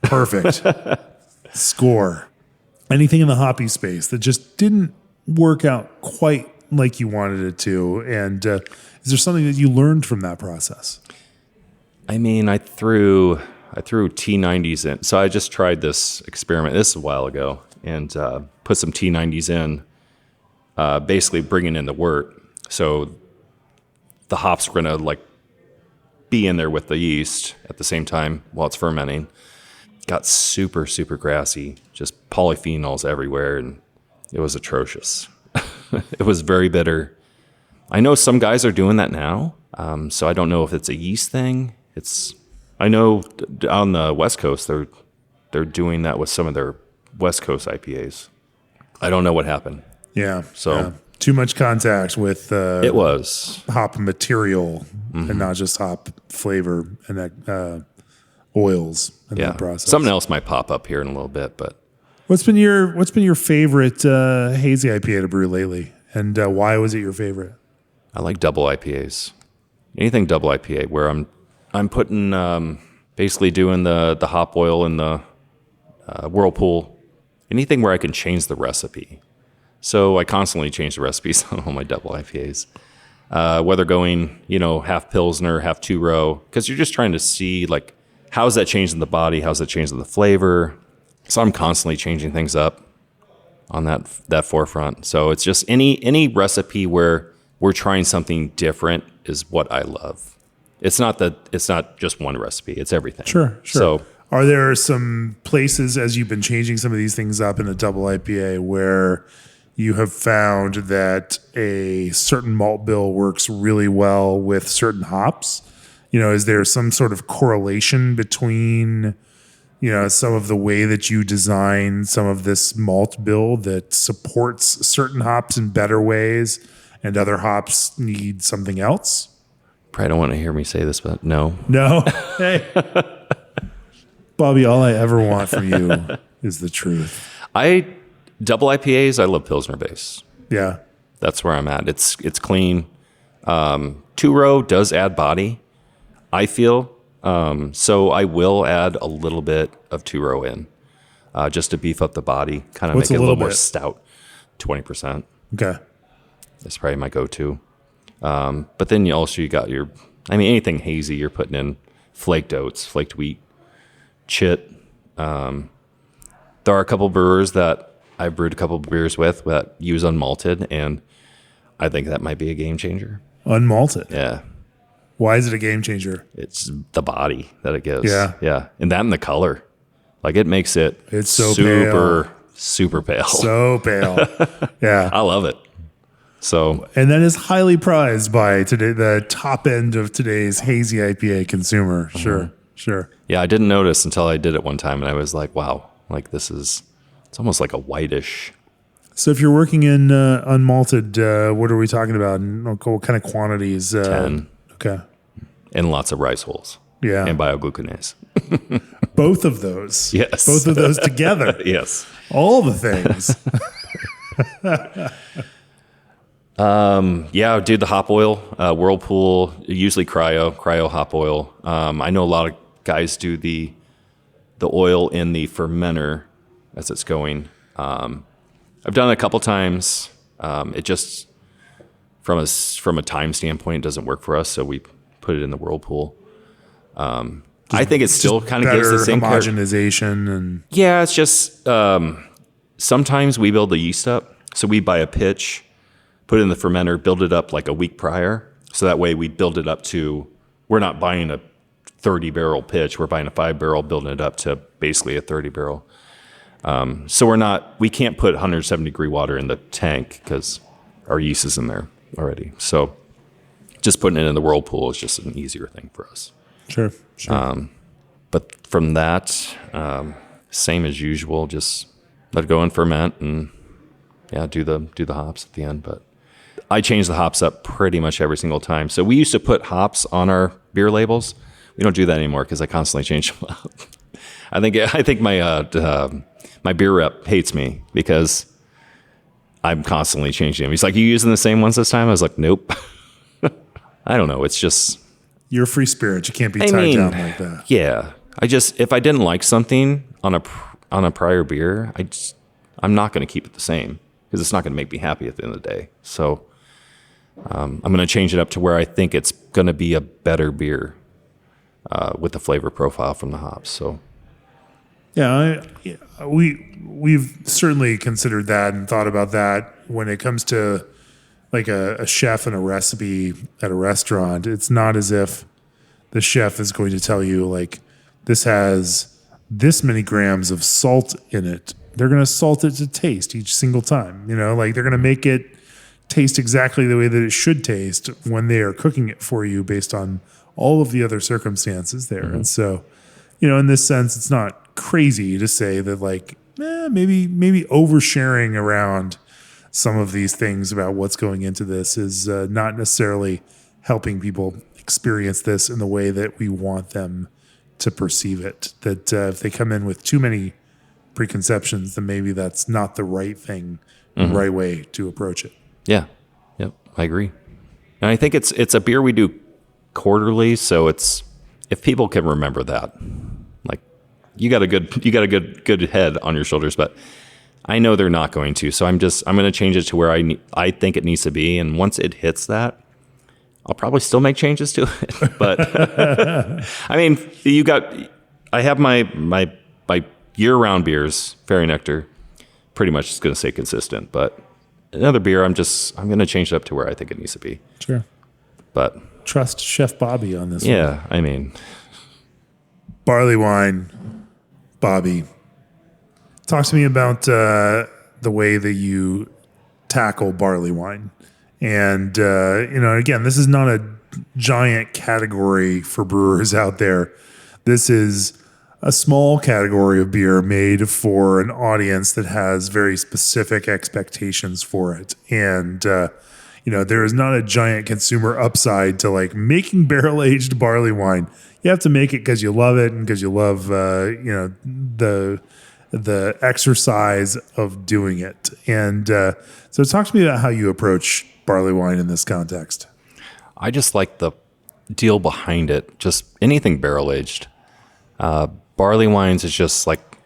Perfect. Score. Anything in the hoppy space that just didn't work out quite like you wanted it to? And is there something that you learned from that process? I mean, I threw T90s in. So I just tried this experiment. This is a while ago, and put some T90s in, basically bringing in the wort. So the hops were going to be in there with the yeast at the same time while it's fermenting. Got super, super grassy, just polyphenols everywhere, and it was atrocious. It was very bitter. I know some guys are doing that now, so I don't know if it's a yeast thing. I know on the West Coast they're doing that with some of their West Coast IPAs. I don't know what happened. Yeah. So too much contact with it was hop material and not just hop flavor and that oils in that process. Something else might pop up here in a little bit, but what's been your favorite hazy IPA to brew lately, and why was it your favorite? I like double IPAs. Anything double IPA where I'm putting basically doing the hop oil in the whirlpool. Anything where I can change the recipe. So I constantly change the recipes on all my double IPAs. Whether going, half Pilsner, half 2-row, because you're just trying to see how's that changing the body, how's that changing the flavor. So I'm constantly changing things up on that forefront. So it's just any recipe where we're trying something different is what I love. It's not just one recipe. It's everything. Sure. So Are there some places, as you've been changing some of these things up in a double IPA, where you have found that a certain malt bill works really well with certain hops? Is there some sort of correlation between, some of the way that you design some of this malt bill that supports certain hops in better ways and other hops need something else? probably don't want to hear me say this, but no. No? Hey. Bobby, all I ever want from you is the truth. Double IPAs, I love Pilsner base. Yeah. That's where I'm at. It's clean. Two-row does add body, I feel. So I will add a little bit of two-row in just to beef up the body, kind of What's make it a little more bit? stout. 20%. Okay. That's probably my go-to. But then you got anything hazy, you're putting in flaked oats, flaked wheat, chit. There are a couple brewers that I've brewed a couple beers with that use unmalted, and I think that might be a game changer. Unmalted. Yeah. Why is it a game changer? It's the body that it gives. Yeah. Yeah. And that and the color. Like it makes it It's so super pale. So pale. Yeah. I love it. So, And that is highly prized by the top end of today's hazy IPA consumer. Sure. Sure. yeah, I didn't notice until I did it one time, and I was like, wow, like it's almost like a whitish. So if you're working in unmalted, what are we talking about? And what kind of quantities? 10. Okay. And lots of rice hulls. Yeah. And biogluconase. Both of those. Yes. Both of those together. Yes. All the things. Yeah, dude, the hop oil, Whirlpool, usually cryo hop oil. I know a lot of guys do the oil in the fermenter as it's going. I've done it a couple times. It just from a time standpoint doesn't work for us, so we put it in the Whirlpool. I think it still kind of gives the same homogenization and yeah, it's just sometimes we build the yeast up. So we buy a pitch, put it in the fermenter, build it up like a week prior. So that way we build it up to, we're not buying a 30 barrel pitch, we're buying a 5 barrel, building it up to basically a 30 barrel. So we can't put 170 degree water in the tank because our yeast is in there already. So just putting it in the Whirlpool is just an easier thing for us. Sure. But from that, same as usual, just let it go and ferment and yeah, do the hops at the end. But I change the hops up pretty much every single time. So we used to put hops on our beer labels. We don't do that anymore because I constantly change them up. I think my beer rep hates me because I'm constantly changing them. He's like, "You using the same ones this time?" I was like, "Nope." I don't know. It's just You're a free spirit. You can't be tied down like that. yeah. If I didn't like something on a prior beer, I'm not going to keep it the same because it's not going to make me happy at the end of the day. So I'm going to change it up to where I think it's going to be a better beer with the flavor profile from the hops. So Yeah, we've certainly considered that and thought about that when it comes to like a chef and a recipe at a restaurant. It's not as if the chef is going to tell you like this has this many grams of salt in it. They're going to salt it to taste each single time. Like they're going to make it taste exactly the way that it should taste when they are cooking it for you based on all of the other circumstances there. And so, in this sense, it's not crazy to say that like maybe oversharing around some of these things about what's going into this is not necessarily helping people experience this in the way that we want them to perceive it. That if they come in with too many preconceptions, then maybe that's not the right thing, the right way to approach it. yeah, yep, I agree. And I think it's a beer we do quarterly, so it's if people can remember that, like you got a good head on your shoulders, but I know they're not going to. So I'm going to change it to where I think it needs to be, and once it hits that, I'll probably still make changes to it. But I mean, I have my year-round beers, Fairy Nectar, pretty much is going to stay consistent. But another beer, I'm going to change it up to where I think it needs to be. Sure. But trust Chef Bobby on this one. Yeah, I mean, Barley wine, Bobby. Talk to me about the way that you tackle barley wine. And, again, this is not a giant category for brewers out there. This is a small category of beer made for an audience that has very specific expectations for it. And, there is not a giant consumer upside to like making barrel-aged barley wine. You have to make it because you love it and because you love, the exercise of doing it. And so talk to me about how you approach barley wine in this context. I just like the deal behind it. Just anything barrel aged. Barley wines is just like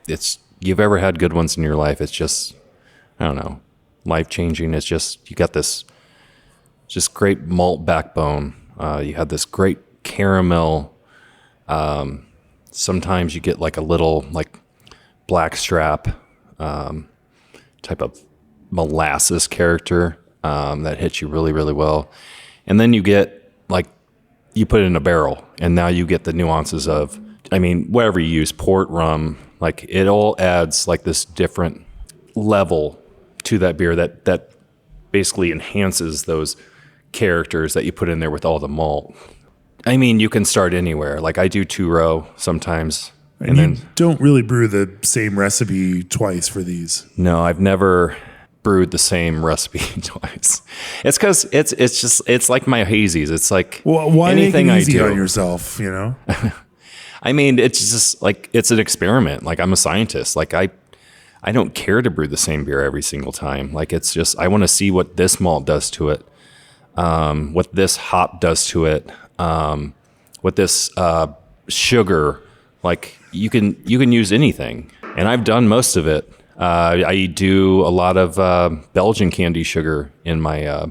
you've ever had good ones in your life. It's just, I don't know, life changing. It's just, you got this just great malt backbone. You have this great caramel. Sometimes you get like a little like blackstrap type of molasses character that hits you really, really well. And then you get like, you put it in a barrel and now you get the nuances of, whatever you use, port, rum, like it all adds like this different level to that beer that basically enhances those characters that you put in there with all the malt. You can start anywhere. Like I do 2-row sometimes. And you don't really brew the same recipe twice for these. No, I've never brewed the same recipe twice. It's because it's like my hazies. It's like, well, why anything make it easy I do on yourself, it's just like, it's an experiment. Like I'm a scientist. Like I don't care to brew the same beer every single time. Like it's just, I want to see what this malt does to it, what this hop does to it, what this sugar. Like you can use anything, and I've done most of it. I do a lot of Belgian candy sugar in my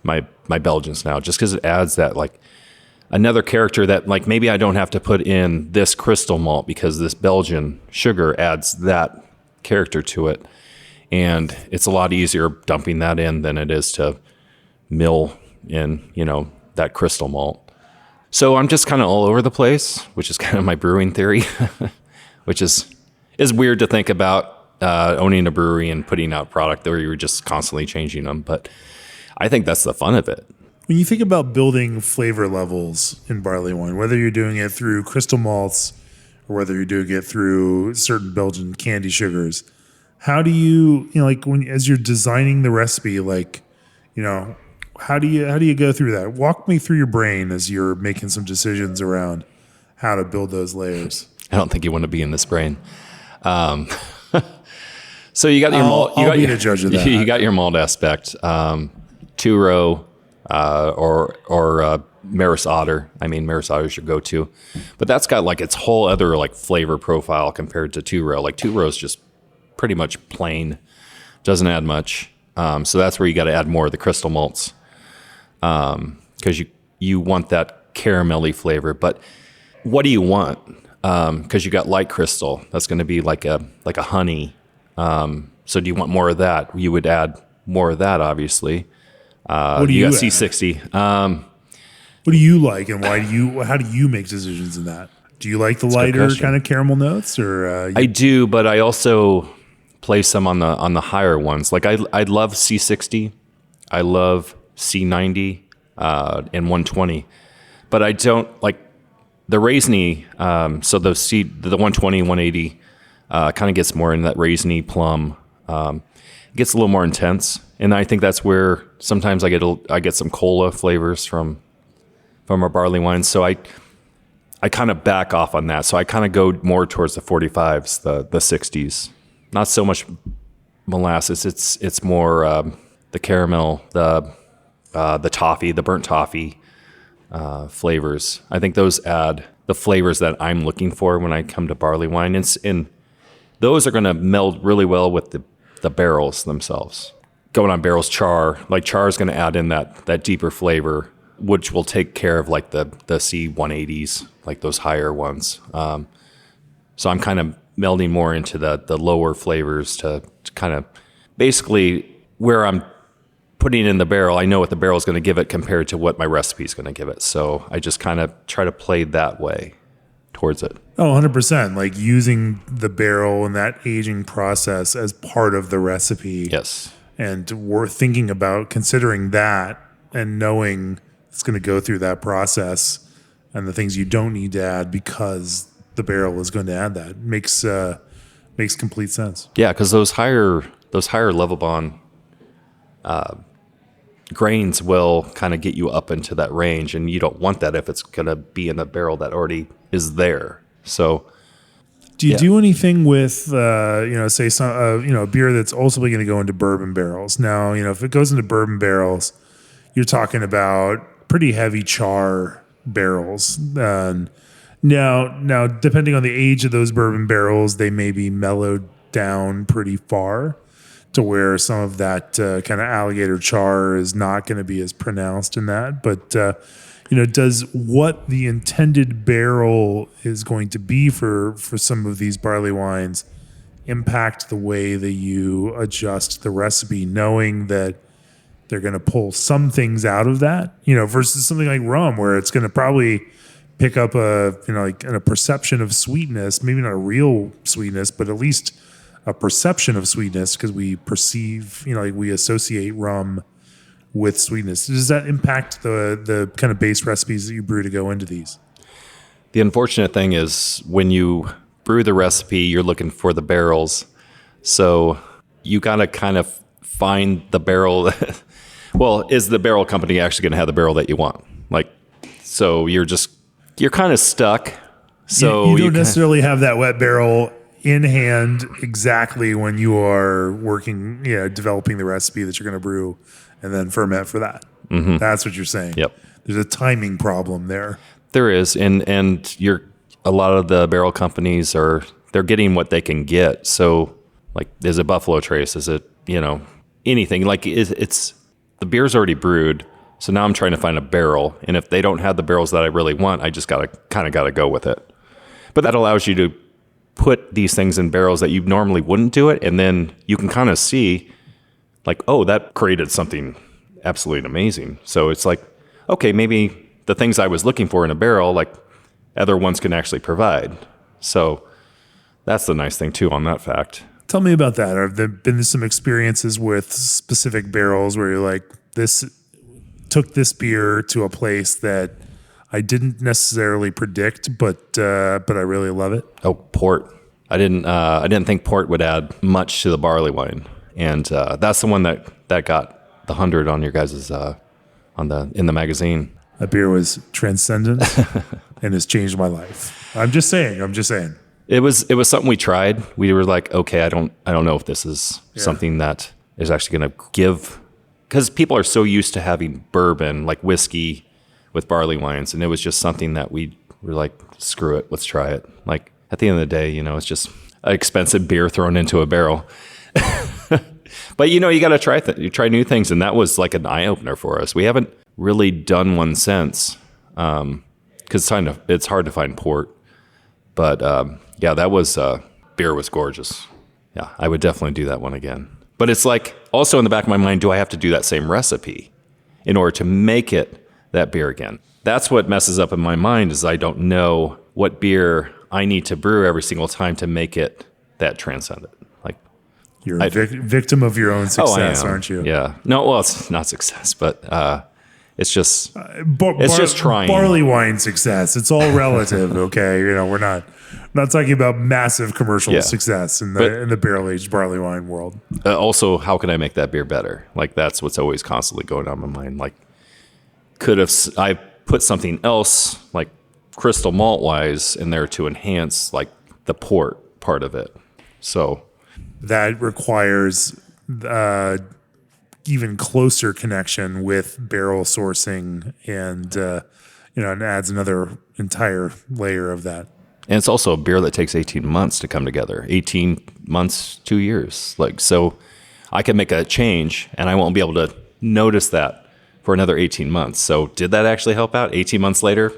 my Belgians now, just because it adds that like another character that like maybe I don't have to put in this crystal malt because this Belgian sugar adds that character to it, and it's a lot easier dumping that in than it is to mill in that crystal malt. So I'm just kind of all over the place, which is kind of my brewing theory, which is weird to think about owning a brewery and putting out product where you're just constantly changing them. But I think that's the fun of it. When you think about building flavor levels in barley wine, whether you're doing it through crystal malts or whether you're doing it through certain Belgian candy sugars, how do you, as you're designing the recipe, how do you go through that? Walk me through your brain as you're making some decisions around how to build those layers. I don't think you want to be in this brain. So you got your malt. I'll be the judge of that. You got your malt aspect. 2-row or Maris Otter. Maris Otter is your go-to, but that's got like its whole other like flavor profile compared to 2-row. Like 2-row is just pretty much plain, doesn't add much. So that's where you got to add more of the crystal malts. Because you want that caramelly flavor, but what do you want? Because you got light crystal, that's going to be like a honey. So do you want more of that? You would add more of that, obviously. What do you got add? C60. What do you like, and how do you make decisions in that? Do you like the lighter kind of caramel notes, or I do, but I also place some on the higher ones. Like I love C60. I love C90 and 120, but I don't like the raisiny. So the 120, 180 kind of gets more in that raisiny plum. It gets a little more intense, and I think that's where sometimes I get some cola flavors from our barley wines. So I kind of back off on that. So I kind of go more towards the 45s, the 60s. Not so much molasses. It's more the caramel, the toffee, the burnt toffee flavors. I think those add the flavors that I'm looking for when I come to barley wine. And those are going to meld really well with the barrels themselves. Going on barrels, char is going to add in that deeper flavor, which will take care of like the C180s, like those higher ones. So I'm kind of melding more into the lower flavors to kind of basically where I'm putting it in the barrel, I know what the barrel is going to give it compared to what my recipe is going to give it. So I just kind of try to play that way towards it. Oh, 100%. Like using the barrel and that aging process as part of the recipe. Yes. And we're thinking about considering that and knowing it's going to go through that process and the things you don't need to add because the barrel is going to add that makes complete sense. Yeah, because those higher level bond grains will kind of get you up into that range, and you don't want that if it's going to be in a barrel that already is there. So, do you do anything with say some a beer that's ultimately going to go into bourbon barrels? Now, if it goes into bourbon barrels, you're talking about pretty heavy char barrels. Now, depending on the age of those bourbon barrels, they may be mellowed down pretty far to where some of that kind of alligator char is not going to be as pronounced in that. But, does what the intended barrel is going to be for some of these barley wines impact the way that you adjust the recipe, knowing that they're going to pull some things out of that, versus something like rum, where it's going to probably pick up a perception of sweetness, maybe not a real sweetness, but at least a perception of sweetness because we perceive, we associate rum with sweetness. Does that impact the kind of base recipes that you brew to go into these? The unfortunate thing is when you brew the recipe, you're looking for the barrels. So you got to kind of find the barrel. Well, is the barrel company actually going to have the barrel that you want? So you're kind of stuck. So you don't necessarily have that wet barrel in hand exactly when you are working, developing the recipe that you're going to brew and then ferment for that. Mm-hmm. That's what you're saying. Yep. There's a timing problem there. There is, and a lot of the barrel companies they're getting what they can get. So is it Buffalo Trace? Is it anything? It's the beer's already brewed. So now I'm trying to find a barrel, and if they don't have the barrels that I really want, I just gotta go with it. But that allows you to put these things in barrels that you normally wouldn't do it, and then you can kind of see, that created something absolutely amazing. So it's okay, maybe the things I was looking for in a barrel, other ones can actually provide. So that's the nice thing too on that fact. Tell me about that. Have there been some experiences with specific barrels where you're this took this beer to a place that I didn't necessarily predict, but I really love it? Oh, port. I didn't think port would add much to the barley wine, and that's the one that got the 100 on your guys's in the magazine. That beer was transcendent and has changed my life. I'm just saying. It was something we tried. We were okay, I don't know if this is something that is actually going to give. Because people are so used to having bourbon, like whiskey, with barley wines, and it was just something that we were screw it, let's try it. At the end of the day, it's just an expensive beer thrown into a barrel. But you got to try you try new things, and that was an eye opener for us. We haven't really done one since, because it's hard to find port. But that was beer was gorgeous. Yeah, I would definitely do that one again. But it's also in the back of my mind, do I have to do that same recipe in order to make it that beer again? That's what messes up in my mind is I don't know what beer I need to brew every single time to make it that transcendent. You're a victim of your own success, aren't you? Yeah. No, well, it's not success, but it's just just trying. Barley wine success. It's all relative, okay? We're not talking about massive commercial success in the barrel-aged barley wine world. Also, how can I make that beer better? That's what's always constantly going on in my mind. Could have I put something else, crystal malt-wise, in there to enhance, the port part of it? So that requires even closer connection with barrel sourcing and and adds another entire layer of that. And it's also a beer that takes 18 months to come together. 18 months, 2 years. So I can make a change and I won't be able to notice that for another 18 months. So did that actually help out? 18 months later,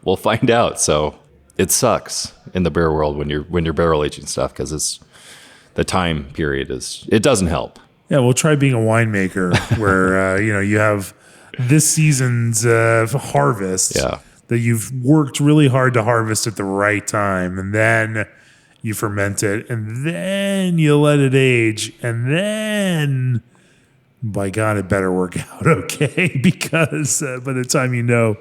we'll find out. So it sucks in the beer world when you're barrel aging stuff because the time period it doesn't help. Yeah, we'll try being a winemaker where you have this season's harvest Yeah. that you've worked really hard to harvest at the right time, and then you ferment it, and then you let it age, and then by God, it better work out okay, because by the time you know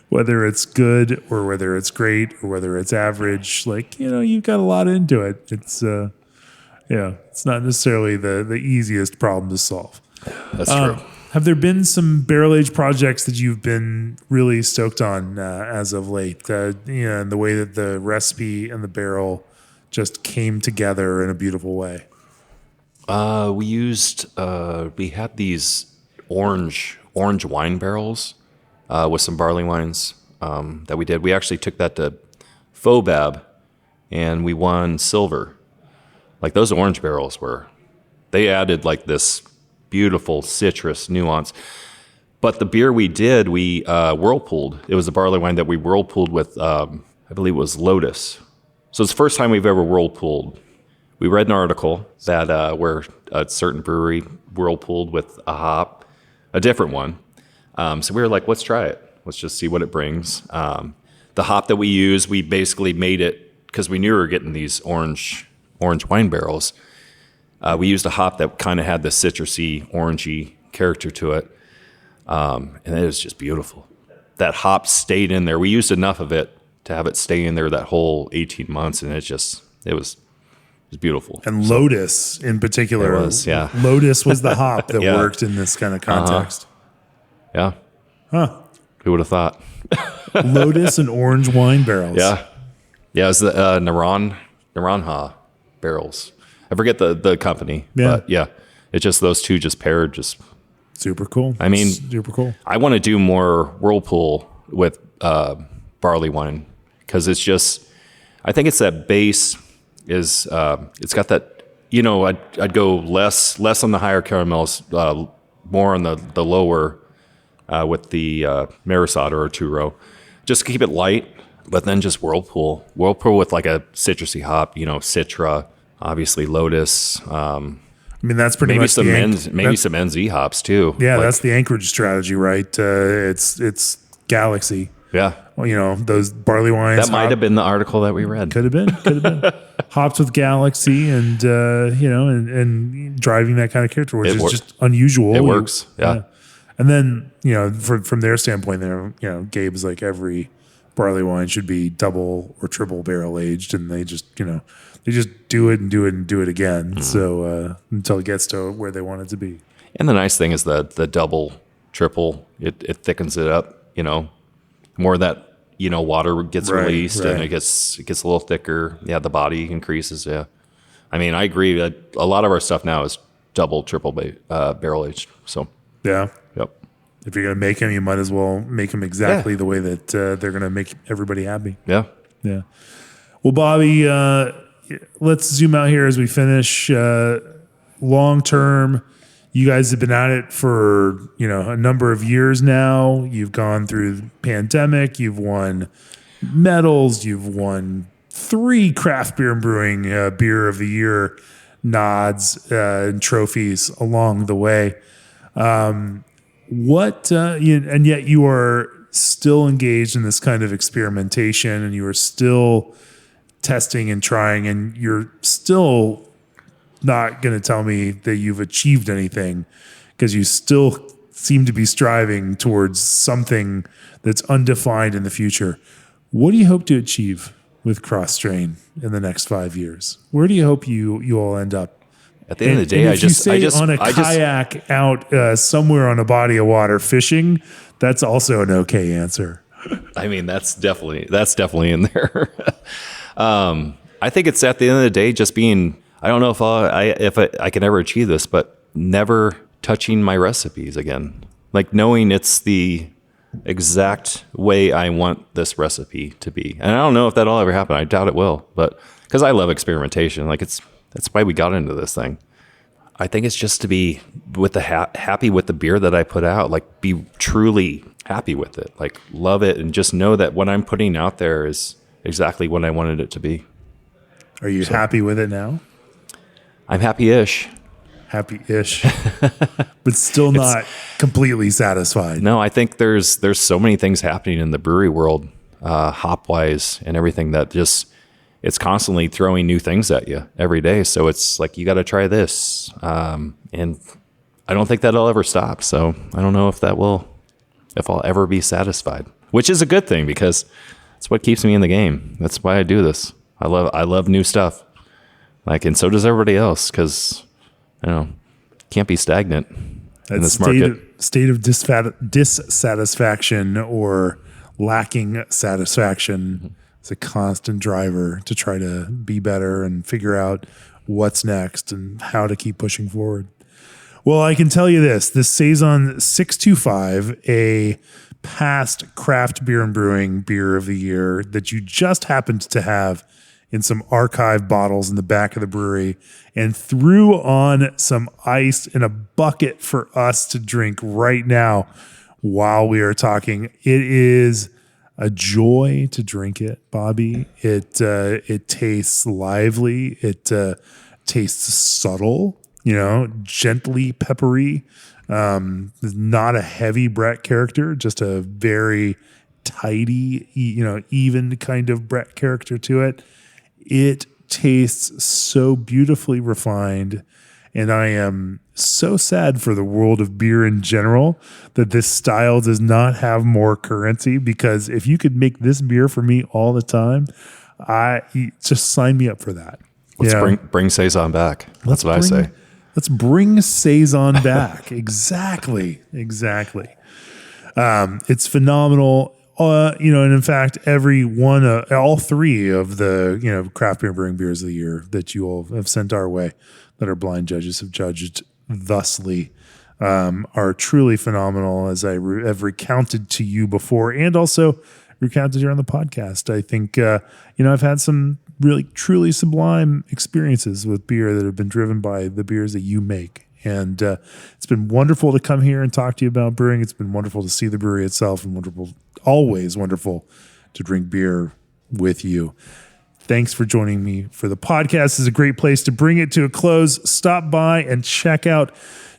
whether it's good or whether it's great or whether it's average, you've got a lot into it. It's it's not necessarily the easiest problem to solve. That's true. Have there been some barrel age projects that you've been really stoked on as of late? And the way that the recipe and the barrel just came together in a beautiful way. We had these orange wine barrels with some barley wines that we did. We actually took that to FOBAB and we won silver. Like those orange barrels they added like this beautiful citrus nuance. But the beer we did, we whirlpooled. It was a barley wine that we whirlpooled with, I believe it was Lotus. So it's the first time we've ever whirlpooled. We read an article that where a certain brewery whirlpooled with a hop, a different one. So we were like, let's try it. Let's just see what it brings. The hop that we used, we basically made it because we knew we were getting these orange wine barrels. We used a hop that kind of had this citrusy, orangey character to it. And it was just beautiful. That hop stayed in there. We used enough of it to have it stay in there that whole 18 months. And it was beautiful. And Lotus in particular. It was, yeah. Lotus was the hop that worked in this kind of context. Yeah. Huh. Who would have thought? Lotus and orange wine barrels. Yeah. Yeah, it was the Naranha barrels. I forget the company. Yeah. But yeah, it's just those two just paired. Just super cool. I mean, super cool. I want to do more whirlpool with barley wine because it's just, I think it's that base is, it's got that, I'd go less on the higher caramels, more on the lower with the Marisade or Arturo, just to keep it light, but then just whirlpool with like a citrusy hop, Citra, obviously Lotus. I mean, that's pretty maybe much some some NZ hops too. Yeah, that's the Anchorage strategy, right? It's Galaxy. Yeah. Well, those barley wines. That might have been the article that we read. Could have been. Hopped with Galaxy and, and driving that kind of character, which is just unusual. It works. Yeah. And then, from their standpoint there, Gabe's like every barley wine should be double or triple barrel aged. And they just do it and do it and do it again. Mm. So until it gets to where they want it to be. And the nice thing is that the double, triple, it thickens it up, more of that, water gets released and it gets a little thicker. Yeah, the body increases. Yeah. I mean, I agree that a lot of our stuff now is double, triple barrel aged. So, yeah. Yep. If you're going to make them, you might as well make them exactly the way that they're going to make everybody happy. Yeah. Yeah. Well, Bobby, let's zoom out here as we finish. Long term, you guys have been at it for a number of years now. You've gone through the pandemic. You've won medals. You've won 3 craft beer and brewing beer of the year nods and trophies along the way. And yet you are still engaged in this kind of experimentation, and you are still testing and trying, and you're still not going to tell me that you've achieved anything, because you still seem to be striving towards something that's undefined in the future. What do you hope to achieve with Cross Strain in the next 5 years? Where do you hope you all end up? At the end of the day, I just on a kayak out somewhere on a body of water fishing, that's also an okay answer. I mean, that's definitely in there. I think it's at the end of the day just being. I don't know if I can ever achieve this, but never touching my recipes again. Like knowing it's the exact way I want this recipe to be. And I don't know if that'll ever happen. I doubt it will, but because I love experimentation, that's why we got into this thing. I think it's just to be with the happy with the beer that I put out, like be truly happy with it, like love it, and just know that what I'm putting out there is exactly what I wanted it to be. Are you happy with it now? I'm happy-ish. happy-ish, but still not completely satisfied. No, I think there's so many things happening in the brewery world, hop wise and everything, that just it's constantly throwing new things at you every day. So it's like, you got to try this, and I don't think that'll ever stop. So I don't know if I'll ever be satisfied, which is a good thing because it's what keeps me in the game. That's why I do this. I love new stuff, and so does everybody else, because can't be stagnant in this market. State of dissatisfaction or lacking satisfaction is a constant driver to try to be better and figure out what's next and how to keep pushing forward. Well, I can tell you this Saison 625, a past craft beer and brewing beer of the year that you just happened to have in some archive bottles in the back of the brewery and threw on some ice in a bucket for us to drink right now while we are talking. It is a joy to drink it, Bobby. It tastes lively. It tastes subtle, gently peppery. Not a heavy Brett character, just a very tidy, even kind of Brett character to it. It tastes so beautifully refined, and I am so sad for the world of beer in general that this style does not have more currency, because if you could make this beer for me all the time, just sign me up for that. Let's bring Saison back. That's what I say. Let's bring Saison back. Exactly. It's phenomenal. And in fact, all three of the, craft beer and brewing beers of the year that you all have sent our way, that our blind judges have judged thusly, are truly phenomenal, as I have recounted to you before, and also recounted here on the podcast. I think, I've had some really truly sublime experiences with beer that have been driven by the beers that you make. And it's been wonderful to come here and talk to you about brewing. It's been wonderful to see the brewery itself, and always wonderful to drink beer with you. Thanks for joining me for the podcast. This is a great place to bring it to a close. Stop by and check out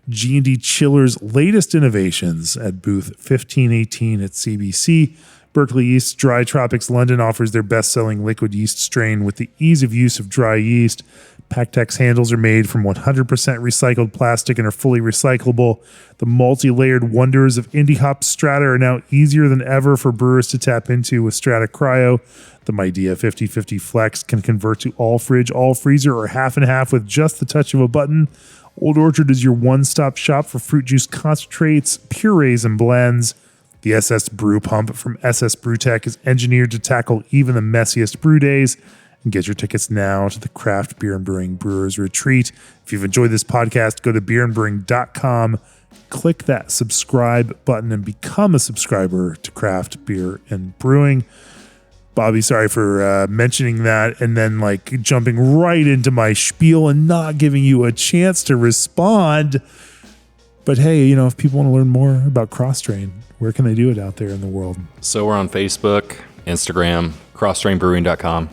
G&D Chiller's latest innovations at booth 1518 at CBC. Berkeley Yeast Dry Tropics London offers their best-selling liquid yeast strain with the ease of use of dry yeast. Pactex handles are made from 100% recycled plastic and are fully recyclable. The multi-layered wonders of Indie Hop Strata are now easier than ever for brewers to tap into with Strata Cryo. The Midea 50/50 Flex can convert to all fridge, all freezer, or half and half with just the touch of a button. Old Orchard is your one-stop shop for fruit juice concentrates, purees, and blends. The SS Brew Pump from SS Brewtech is engineered to tackle even the messiest brew days. And get your tickets now to the Craft Beer and Brewing Brewers Retreat. If you've enjoyed this podcast, go to beerandbrewing.com, click that subscribe button, and become a subscriber to Craft Beer and Brewing. Bobby, sorry for mentioning that and then jumping right into my spiel and not giving you a chance to respond. But hey, if people want to learn more about Crosstrain, where can they do it out there in the world? So we're on Facebook, Instagram, crosstrainbrewing.com.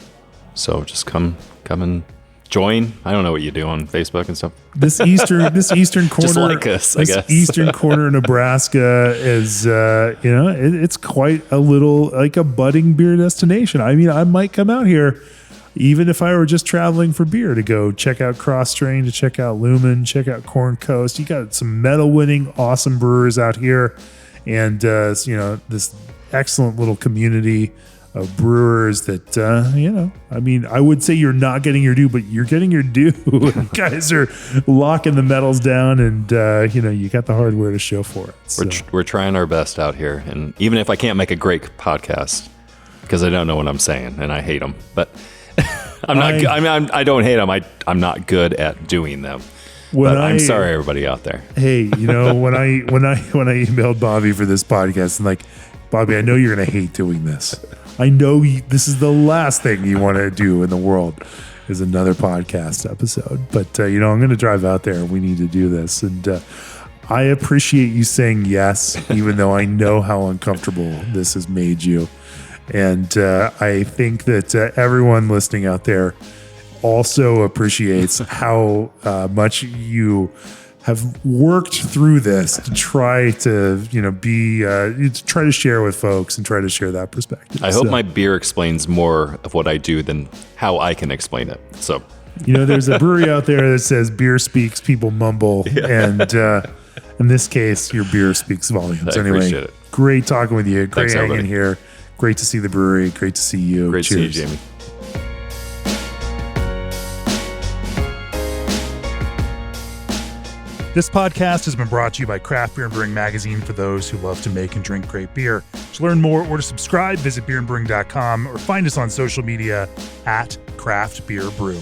So just come and join. I don't know what you do on Facebook and stuff. This eastern corner, just like us, I guess. Eastern corner of Nebraska is, it's quite a little like a budding beer destination. I mean, I might come out here, even if I were just traveling for beer, to go check out Crosstrain, to check out Lumen, check out Corn Coast. You got some medal-winning, awesome brewers out here, and this excellent little community of brewers that, I would say you're not getting your due, but you're getting your due. Guys are locking the medals down, and, you got the hardware to show for it. So. We're trying our best out here. And even if I can't make a great podcast, because I don't know what I'm saying and I hate them, but I don't hate them. I'm not good at doing them. But I'm sorry, everybody out there. Hey, when I emailed Bobby for this podcast, I'm like, Bobby, I know you're going to hate doing this. I know this is the last thing you want to do in the world is another podcast episode. But, I'm going to drive out there and we need to do this. And I appreciate you saying yes, even though I know how uncomfortable this has made you. And I think that everyone listening out there, also appreciates how much you have worked through this to try to, try to share with folks and try to share that perspective. I hope my beer explains more of what I do than how I can explain it. So, there's a brewery out there that says beer speaks, people mumble. Yeah. And in this case, your beer speaks volumes. I appreciate it. Great talking with you. Great hanging everybody. here. Great to see the brewery. Great to see you. Great Cheers. to see you, Jamie. This podcast has been brought to you by Craft Beer and Brewing Magazine for those who love to make and drink great beer. To learn more or to subscribe, visit beerandbrewing.com or find us on social media at Craft Beer Brew.